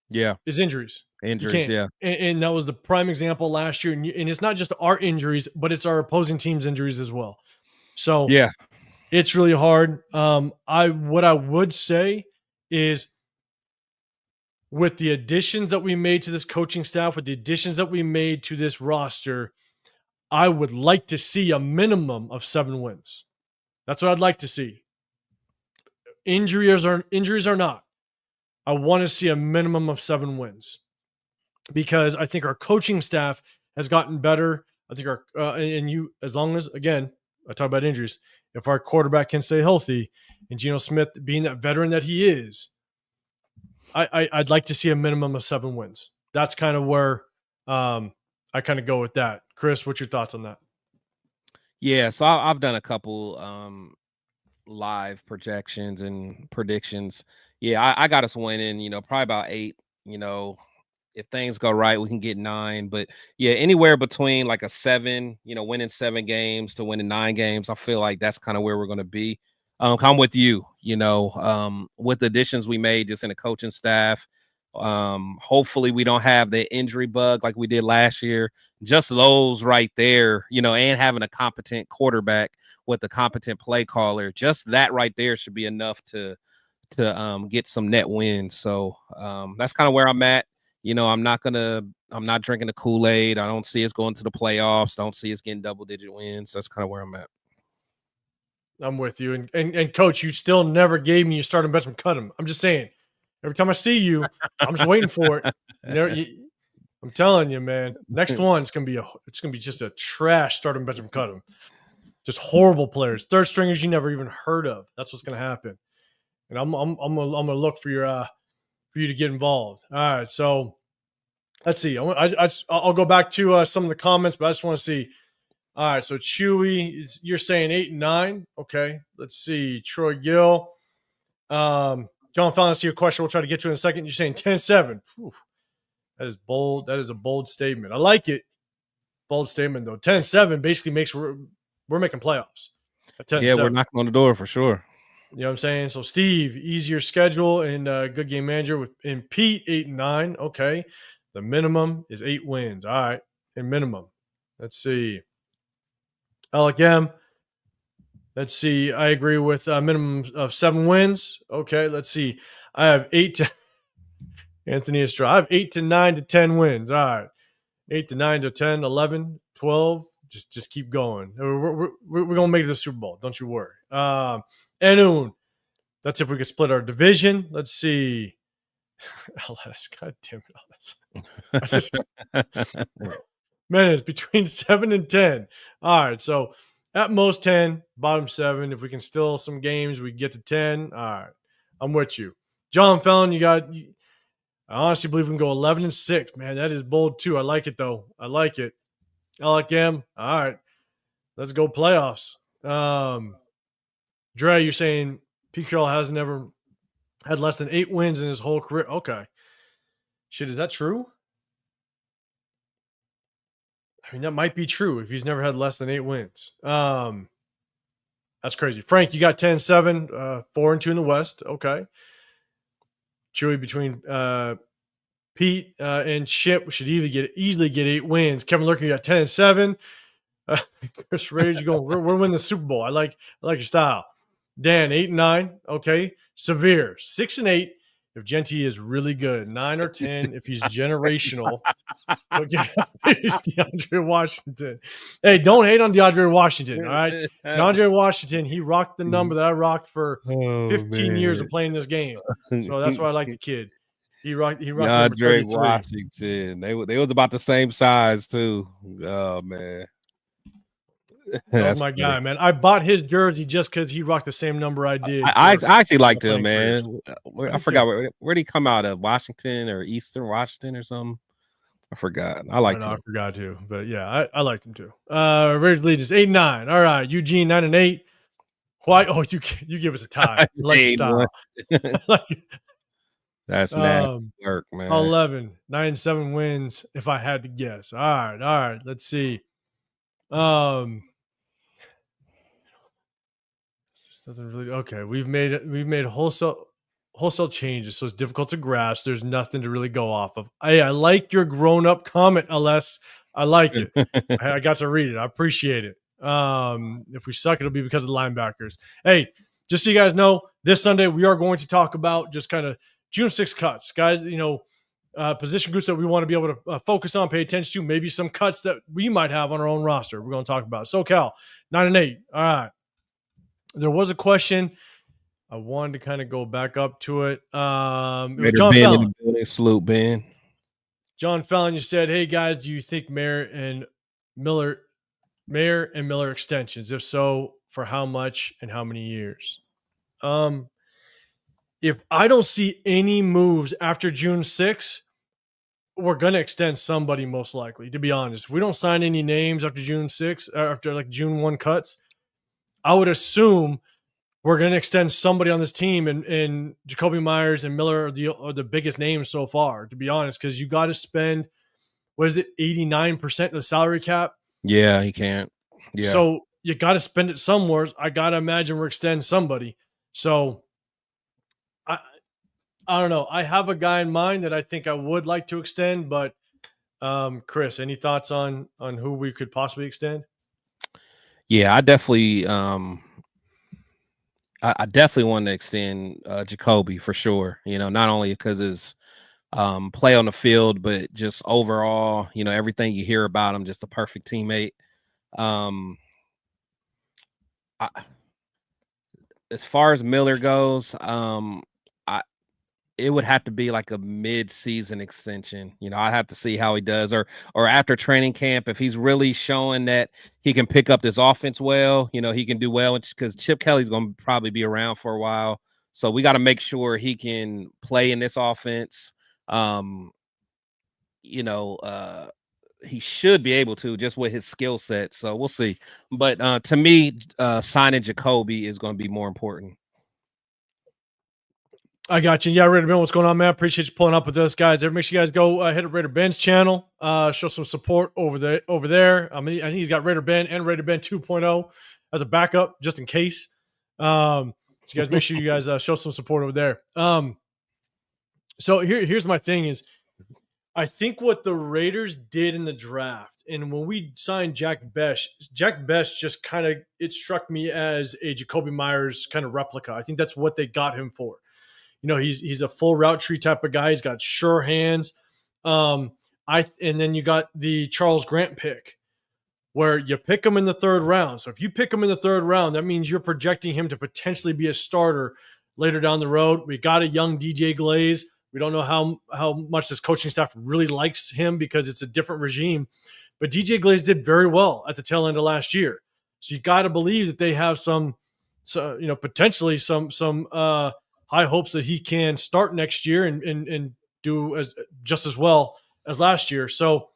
Speaker 2: Yeah,
Speaker 1: is injuries. You
Speaker 2: injuries.
Speaker 1: can't.
Speaker 2: Yeah,
Speaker 1: And that was the prime example last year. And it's not just our injuries, but it's our opposing team's injuries as well. So
Speaker 2: yeah,
Speaker 1: it's really hard. What I would say is with the additions that we made to this coaching staff, with the additions that we made to this roster, I would like to see a minimum of 7 wins. That's what I'd like to see. Injuries or not, I want to see a minimum of 7 wins because I think our coaching staff has gotten better. I think as long as, again, I talk about injuries, if our quarterback can stay healthy and Geno Smith being that veteran that he is, I'd like to see a minimum of 7 wins. That's kind of where I kind of go with that. Chris, what's your thoughts on that?
Speaker 2: yeah. So I've done a couple live projections and predictions. Yeah, I got us winning. Probably about 8. If things go right, we can get 9. But yeah, anywhere between like a 7, winning 7 games to winning 9 games, I feel like that's kind of where we're going to be. I'm with you, with the additions we made just in the coaching staff. Hopefully we don't have the injury bug like we did last year. Just those right there, and having a competent quarterback with a competent play caller, just that right there should be enough to get some net wins. So that's kind of where I'm at. I'm not drinking the Kool-Aid. I don't see us going to the playoffs. Don't see us getting double-digit wins. That's kind of where I'm at.
Speaker 1: I'm with you. And coach, you still never gave me your starting benchmark cut him. I'm just saying. Every time I see you, I'm just waiting for it. I'm telling you, man. Next one, it's gonna be just a trash starting benchmark cut him. Just horrible players, third stringers you never even heard of. That's what's gonna happen. And I'm gonna look for you to get involved. All right, so let's see. I'll go back to some of the comments, but I just want to see. All right, so Chewy, you're saying 8 and 9. Okay, let's see. Troy Gill, John Fallon, I see your question. We'll try to get to it in a second. You're saying 10-7. Whew. That is bold. That is a bold statement. I like it. Bold statement though. 10-7 basically makes we're making playoffs.
Speaker 2: Yeah, we're knocking on the door for sure.
Speaker 1: You know what I'm saying? So Steve, easier schedule and good game manager and Pete 8 and 9. Okay, the minimum is 8 wins. All right, and minimum. Let's see. Alec M. Let's see. I agree with a minimum of 7 wins. Okay, let's see. I have 8 to Anthony Estrada. I have 8 to 9 to 10 wins. All right. 8 to 9 to 10, 11, 12. Just keep going. We're going to make it to the Super Bowl. Don't you worry. Enun. That's if we could split our division. Let's see. LS. God damn it, LS. Man, it's between 7 and 10. All right. So at most 10, bottom 7. If we can steal some games, we get to 10. All right. I'm with you. John Fallon, I honestly believe we can go 11 and 6. Man, that is bold too. I like it though. I like it. I like him. All right. Let's go playoffs. Dre, you're saying petecarroll has never had less than 8 wins in his whole career. Okay. Shit, is that true? I mean, that might be true if he's never had less than 8 wins. That's crazy. Frank, you got 10-7, 4-2 in the West. Okay. Chewy between Pete and Chip should easily get 8 wins. Kevin Lurker, you got 10-7. Chris Rage, you going? We're winning the Super Bowl. I like your style. Dan 8-9. Okay. Severe 6-8. If Genty is really good, 9 or 10 if he's generational. Okay, DeAndre Washington. Hey, don't hate on DeAndre Washington. All right, DeAndre Washington. He rocked the number that I rocked for 15 years of playing this game. So that's why I like the kid. He rocked number 33.
Speaker 2: Washington. They was about the same size too. Oh man.
Speaker 1: That's my guy, man. I bought his jersey just because he rocked the same number I did.
Speaker 2: I actually liked him, man. I forgot where did he come out of? Washington or Eastern Washington or something? I forgot. I liked him.
Speaker 1: I forgot too, but yeah, I liked him too. Raiders Legions 8-9. All right, Eugene 9-8. Why? Oh, you give us a tie. I like your style.
Speaker 2: That's nasty work, man.
Speaker 1: 11, 9-7 wins. If I had to guess. All right. Let's see. Doesn't really okay. We've made wholesale changes, so it's difficult to grasp. There's nothing to really go off of. I like your grown-up comment, LS. I like it. I got to read it. I appreciate it. If we suck, it'll be because of the linebackers. Hey, just so you guys know, this Sunday we are going to talk about just kind of June 6 cuts, guys. Position groups that we want to be able to focus on, pay attention to, maybe some cuts that we might have on our own roster. We're going to talk about SoCal 9-8. All right. There was a question. I wanted to kind of go back up to it. It was John Fallon.
Speaker 2: Salute, Ben.
Speaker 1: John Fallon, you said, "Hey guys, do you think Mayer and Miller extensions? If so, for how much and how many years?" If I don't see any moves after June 6th, we're going to extend somebody most likely, to be honest. If we don't sign any names after June 6th, after like June 1 cuts, I would assume we're going to extend somebody on this team, and Jacoby Myers and Miller are the biggest names so far, to be honest, because you got to spend, 89% of the salary cap?
Speaker 2: Yeah, he can't. Yeah.
Speaker 1: So you got to spend it somewhere. I got to imagine we're extending somebody. So I don't know. I have a guy in mind that I think I would like to extend, but Chris, any thoughts on who we could possibly extend?
Speaker 2: Yeah, I definitely I definitely want to extend Jacoby for sure. Not only because his play on the field, but just overall, everything you hear about him, just a perfect teammate. As far as Miller goes, it would have to be like a mid-season extension. I'd have to see how he does, or after training camp, if he's really showing that he can pick up this offense well, he can do well, because Chip Kelly's going to probably be around for a while. So we got to make sure he can play in this offense. He should be able to, just with his skill set. So we'll see. But to me, signing Jacoby is going to be more important.
Speaker 1: I got you. Yeah, Raider Ben, what's going on, man? Appreciate you pulling up with us, guys. Make sure you guys go hit up Raider Ben's channel. Show some support over there. I think he's got Raider Ben and Raider Ben 2.0 as a backup, just in case. So you guys make sure you guys show some support over there. So here's my thing is, I think what the Raiders did in the draft, and when we signed Jack Bech just kind of, it struck me as a Jacoby Myers kind of replica. I think that's what they got him for. He's a full route tree type of guy. He's got sure hands. And then you got the Charles Grant pick, where you pick him in the 3rd round. So if you pick him in the 3rd round, that means you're projecting him to potentially be a starter later down the road. We got a young DJ Glaze. We don't know how much this coaching staff really likes him because it's a different regime. But DJ Glaze did very well at the tail end of last year. So you got to believe that they have potentially some high hopes that he can start next year and do just as well as last year. So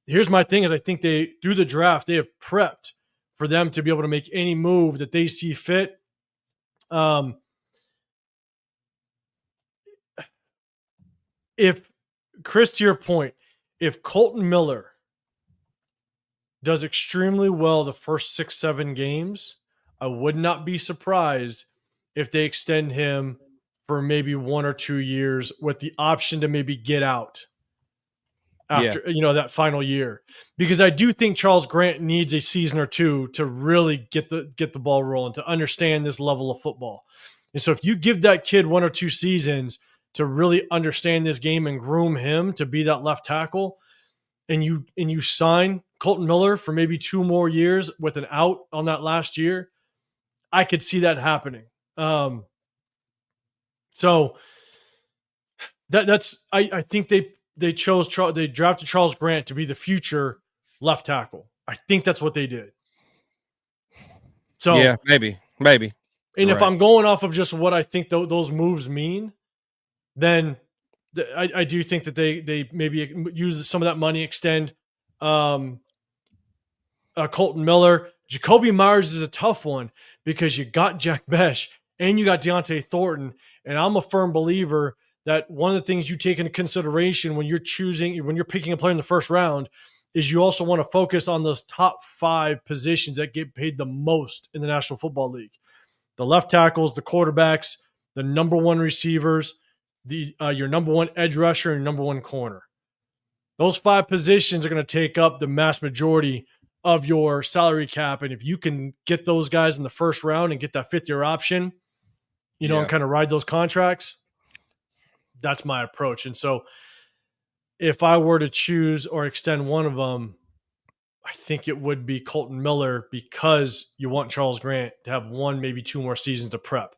Speaker 1: here's my thing is, I think through the draft, they have prepped for them to be able to make any move that they see fit. If Chris, to your point, if Colton Miller does extremely well the first 6-7 games, I would not be surprised if they extend him for maybe 1 or 2 years with the option to maybe get out after that final year, because I do think Charles Grant needs a season or two to really get the ball rolling, to understand this level of football. And so if you give that kid 1 or 2 seasons to really understand this game and groom him to be that left tackle, and you sign Colton Miller for maybe 2 more years with an out on that last year, I could see that happening. So that's I think they drafted Charles Grant to be the future left tackle. I think that's what they did. So
Speaker 2: yeah, maybe.
Speaker 1: And if I'm going off of just what I think those moves mean, then I do think that they maybe use some of that money, extend Colton Miller. Jacoby Myers is a tough one because you got Jack Besh and you got Deontay Thornton, and I'm a firm believer that one of the things you take into consideration when you're picking a player in the first round is you also want to focus on those top 5 positions that get paid the most in the National Football League. The left tackles, the quarterbacks, the number 1 receivers, your number 1 edge rusher, and number 1 corner. Those 5 positions are going to take up the mass majority of your salary cap. And if you can get those guys in the first round and get that 5th-year option, and kind of ride those contracts, that's my approach. And so if I were to choose or extend one of them, I think it would be Colton Miller, because you want Charles Grant to have 1, maybe 2 more seasons to prep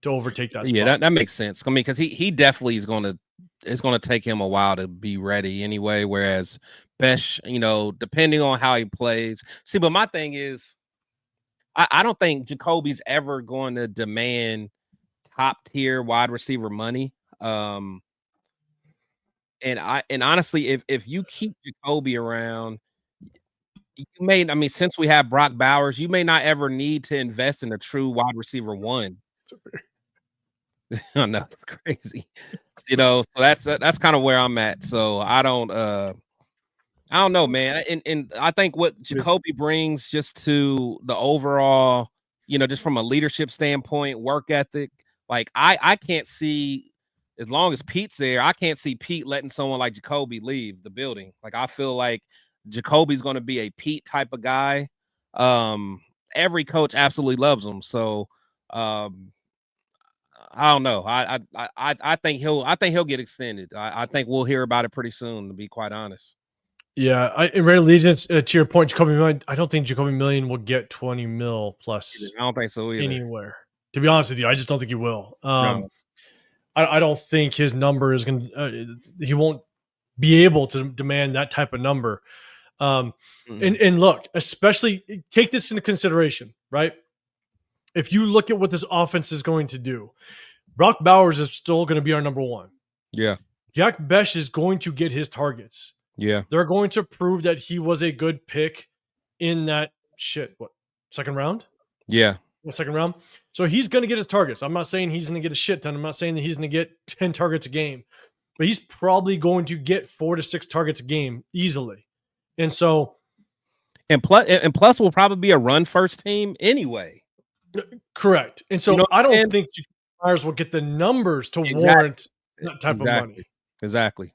Speaker 1: to overtake that spot.
Speaker 2: Yeah, that makes sense. I mean, because he definitely it's going to take him a while to be ready anyway. Whereas Besh, depending on how he plays. See, but my thing is, I don't think Jacoby's ever going to demand top tier wide receiver money. And honestly, if you keep Jacoby around, since we have Brock Bowers, you may not ever need to invest in a true wide receiver 1. I know, it's crazy. So that's kind of where I'm at. So I don't know, man. And I think what Jacoby brings just to the overall, just from a leadership standpoint, work ethic, like I can't see, as long as Pete's there, I can't see Pete letting someone like Jacoby leave the building. Like, I feel like Jacoby's going to be a Pete type of guy. Every coach absolutely loves him. So I don't know. I think he'll get extended. I think we'll hear about it pretty soon, to be quite honest.
Speaker 1: Yeah, in Raider Allegiance, to your point, I don't think Jacoby Million will get 20 mil plus.
Speaker 2: I don't think so either.
Speaker 1: Anywhere. To be honest with you, I just don't think he will.
Speaker 2: No.
Speaker 1: I don't think his number is going to he won't be able to demand that type of number. And look, especially take this into consideration, right? If you look at what this offense is going to do, Brock Bowers is still going to be our number 1.
Speaker 2: Yeah.
Speaker 1: Jack Besh is going to get his targets.
Speaker 2: Yeah.
Speaker 1: They're going to prove that he was a good pick in that second round?
Speaker 2: Yeah.
Speaker 1: Second round. So he's going to get his targets. I'm not saying he's going to get a shit ton. I'm not saying that he's going to get 10 targets a game, but he's probably going to get 4 to 6 targets a game easily. And so,
Speaker 2: and plus will probably be a run first team anyway.
Speaker 1: Correct. And so I don't think Myers will get the numbers to warrant that type of money.
Speaker 2: Exactly.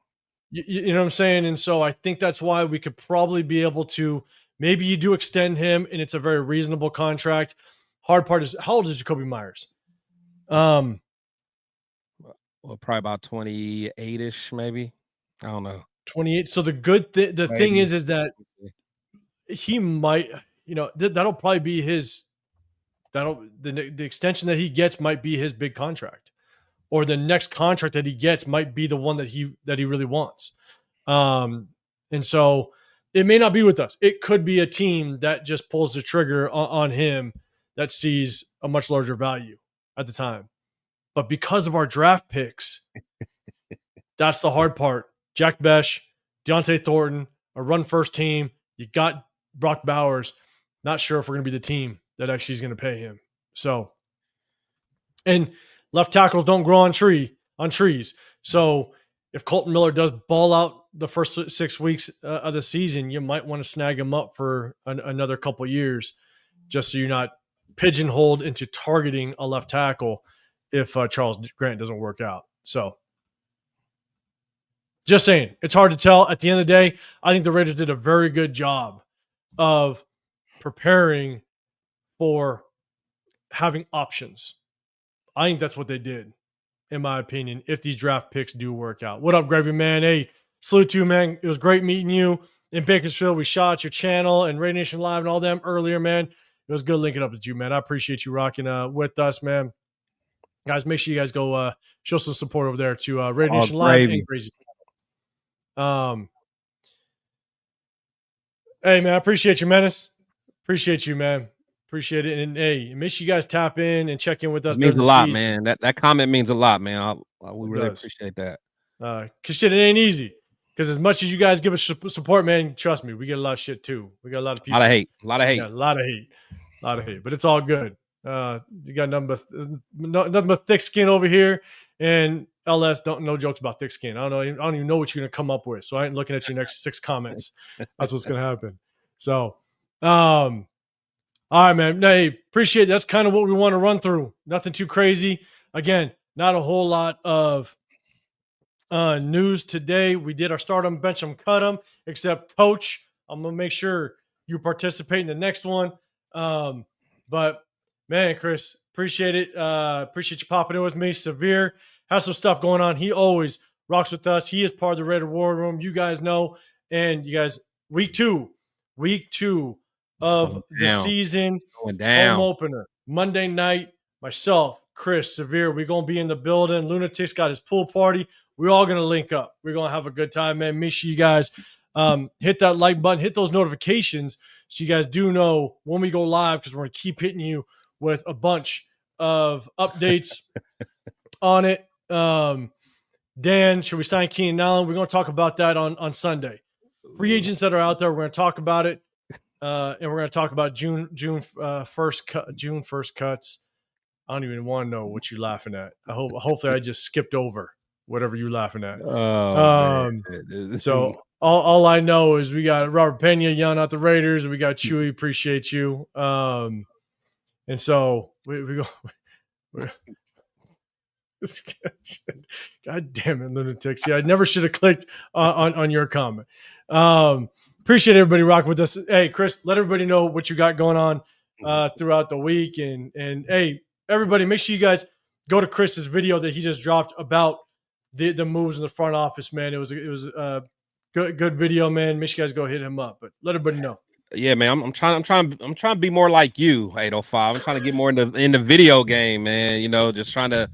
Speaker 1: You know what I'm saying? And so I think that's why we could probably be able to, maybe you do extend him and it's a very reasonable contract. Hard part is, how old is Jacoby Myers?
Speaker 2: Well, probably about 28-ish, maybe. I don't know.
Speaker 1: 28. So the thing is that he might, that'll probably be his, the extension that he gets might be his big contract, or the next contract that he gets might be the one that he really wants. And so it may not be with us. It could be a team that just pulls the trigger on him that sees a much larger value at the time. But because of our draft picks, that's the hard part. Jack Besh, Deontay Thornton, a run first team. You got Brock Bowers. Not sure if we're going to be the team that actually is going to pay him. So, and left tackles don't grow on trees. So if Colton Miller does ball out the first 6 weeks of the season, you might want to snag him up for another couple years, just so you're not pigeonholed into targeting a left tackle if Charles Grant doesn't work out. So just saying, it's hard to tell. At the end of the day, I think the Raiders did a very good job of preparing for having options. I think that's what they did, in my opinion, if these draft picks do work out. What up, Gravy Man? Hey, salute to you, man. It was great meeting you in Bakersfield. We shot your channel and Raider Nation Live and all them earlier, man. It was good linking up with you, man. I appreciate you rocking with us, man. Guys, make sure you guys go show some support over there to Raider Nation Live and Crazy. Hey, man, I appreciate you, Menace. Appreciate you, man. Appreciate it. And hey, make sure you guys tap in and check in with us.
Speaker 2: It means a lot, man. That comment means a lot, man. We really appreciate that.
Speaker 1: Cause shit, it ain't easy. Because as much as you guys give us support, man, trust me, we get a lot of shit too. We got a lot of people.
Speaker 2: A lot of hate. A lot of hate.
Speaker 1: Yeah, a lot of hate. But it's all good. You got nothing but thick skin over here. And LS, no jokes about thick skin. I don't even know what you're gonna come up with. So I ain't looking at your next 6 comments. That's what's gonna happen. So all right, man. Hey, appreciate it. That's kind of what we want to run through. Nothing too crazy. Again, not a whole lot of news today. We did our start 'em, bench 'em, cut 'em, except Coach. I'm gonna make sure you participate in the next one. But man, Chris, appreciate it. Appreciate you popping in with me. Severe has some stuff going on. He always rocks with us. He is part of the Raider War Room. You guys know, and you guys, week two of the season, home opener, Monday night. Myself, Chris, Severe, we're gonna be in the building. Lunatic's got his pool party. We're all gonna link up. We're gonna have a good time, man. Make sure you guys hit that like button, hit those notifications, so you guys do know when we go live, because we're gonna keep hitting you with a bunch of updates on it. Dan, should we sign Keenan Allen? We're gonna talk about that on Sunday. Free agents that are out there, we're gonna talk about it. And we're going to talk about June 1st cuts. I don't even want to know what you're laughing at. Hopefully I just skipped over whatever you're laughing at. So all I know is we got Robert Pena yelling out the Raiders, and we got Chewy. Appreciate you. And so we go. God damn it, lunatics! Yeah, I never should have clicked on your comment. Appreciate everybody rocking with us. Hey, Chris, let everybody know what you got going on throughout the week. And hey, everybody, make sure you guys go to Chris's video that he just dropped about the moves in the front office, man. It was a good video, man. Make sure you guys go hit him up. But let everybody know.
Speaker 2: Yeah, man. I'm trying to be more like you, 805. I'm trying to get more in the video game, man. You know, just trying to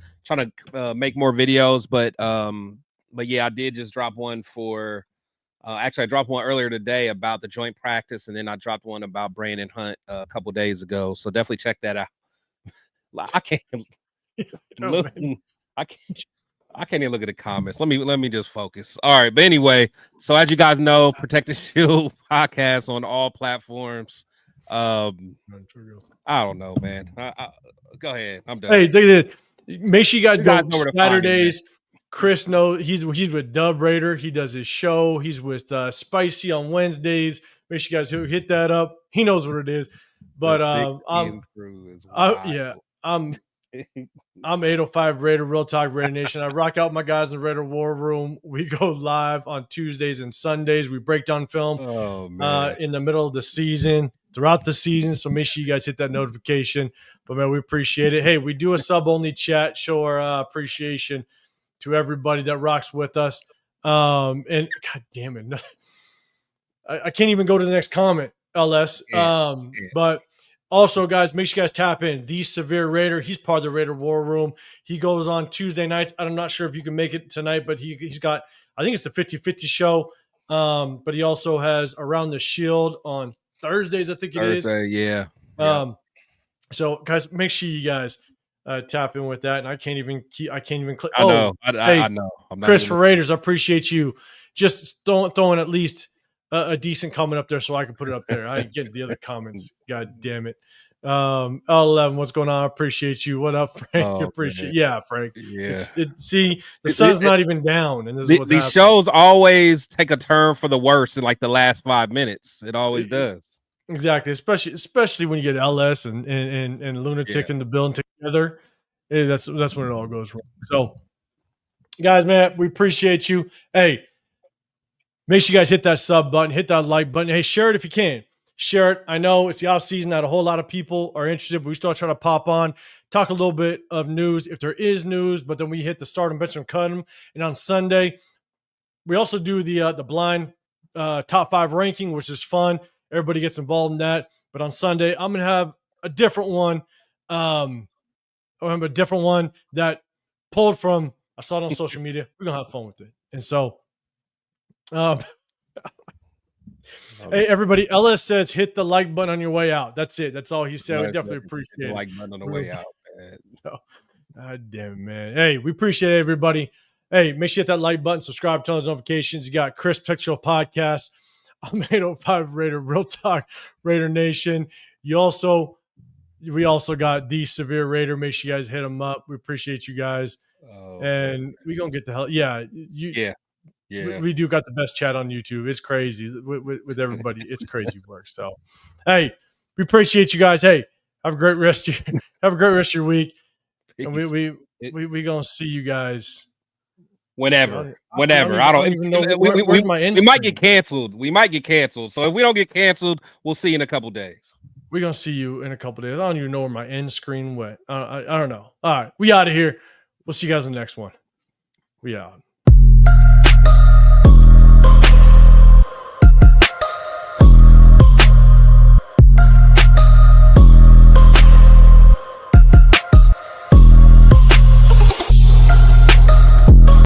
Speaker 2: make more videos. But yeah, I did just drop one for. Actually, I dropped one earlier today about the joint practice, and then I dropped one about Brandon Hunt a couple days ago. So definitely check that out. I can't look. I can't even look at the comments. Let me just focus. All right, but anyway, so as you guys know, Protect the Shield podcast on all platforms. I don't know, man. Go ahead. I'm done.
Speaker 1: Hey, make sure you guys go Saturdays. Chris knows he's with Dub Raider. He does his show. He's with Spicy on Wednesdays. Make sure you guys hit that up. He knows what it is. But I'm 805 Raider, Real Talk Raider Nation. I rock out my guys in the Raider War Room. We go live on Tuesdays and Sundays. We break down film in the middle of the season, throughout the season. So make sure you guys hit that notification. But man, we appreciate it. Hey, we do a sub-only chat, show our appreciation to everybody that rocks with us. And God damn it. I can't even go to the next comment, LS. But also, guys, make sure you guys tap in. The Severe Raider. He's part of the Raider War Room. He goes on Tuesday nights. I'm not sure if you can make it tonight, but he's got, I think it's the 50-50 show. But he also has Around the Shield on Thursdays, I think it is.
Speaker 2: Yeah.
Speaker 1: So, guys, make sure you guys tap in with that. And I can't even click.
Speaker 2: I know.
Speaker 1: I know. Chris for Raiders, I appreciate you just throwing at least a decent comment up there so I can put it up there. I didn't get the other comments. God damn it. L11, what's going on? I appreciate you. What up, Frank? Appreciate. Yeah, Frank.
Speaker 2: Yeah.
Speaker 1: See, the sun's not even down, and this is what's
Speaker 2: these shows always take a turn for the worse in like the last 5 minutes. It always does.
Speaker 1: Exactly, especially when you get LS and Lunatic in the building together. That's when it all goes wrong. So, guys, man, we appreciate you. Hey, make sure you guys hit that sub button, hit that like button. Hey, share it if you can. Share it. I know it's the off season, not a whole lot of people are interested, but we still try to pop on, talk a little bit of news if there is news, but then we hit the start and bench and cut them. And on Sunday, we also do the blind top 5 ranking, which is fun. Everybody gets involved in that. But on Sunday, I'm gonna have a different one. I have a different one that pulled from. I saw it on social media. We're gonna have fun with it. And so, hey, everybody, Ellis says hit the like button on your way out. That's it. That's all he said. We definitely appreciate
Speaker 2: the
Speaker 1: it.
Speaker 2: like button on the way out, man.
Speaker 1: So, God damn it, man. Hey, we appreciate everybody. Hey, make sure you hit that like button, subscribe, turn on those notifications. You got Chris Picture Podcast. I'm 805 Raider, Real Talk, Raider Nation. We also got the Severe Raider. Make sure you guys hit him up. We appreciate you guys. And we gonna get the hell. Yeah. We do got the best chat on YouTube. It's crazy with everybody. It's crazy work. So, hey, we appreciate you guys. Hey, have a great rest of your week. And we gonna see you guys
Speaker 2: whenever.
Speaker 1: I don't even know where's my end.
Speaker 2: We might get canceled. So if we don't get canceled, we'll see you in a couple days.
Speaker 1: We're gonna see you in a couple days. I don't even know where my end screen went. I don't know. All right, we out of here. We'll see you guys in the next one. We out.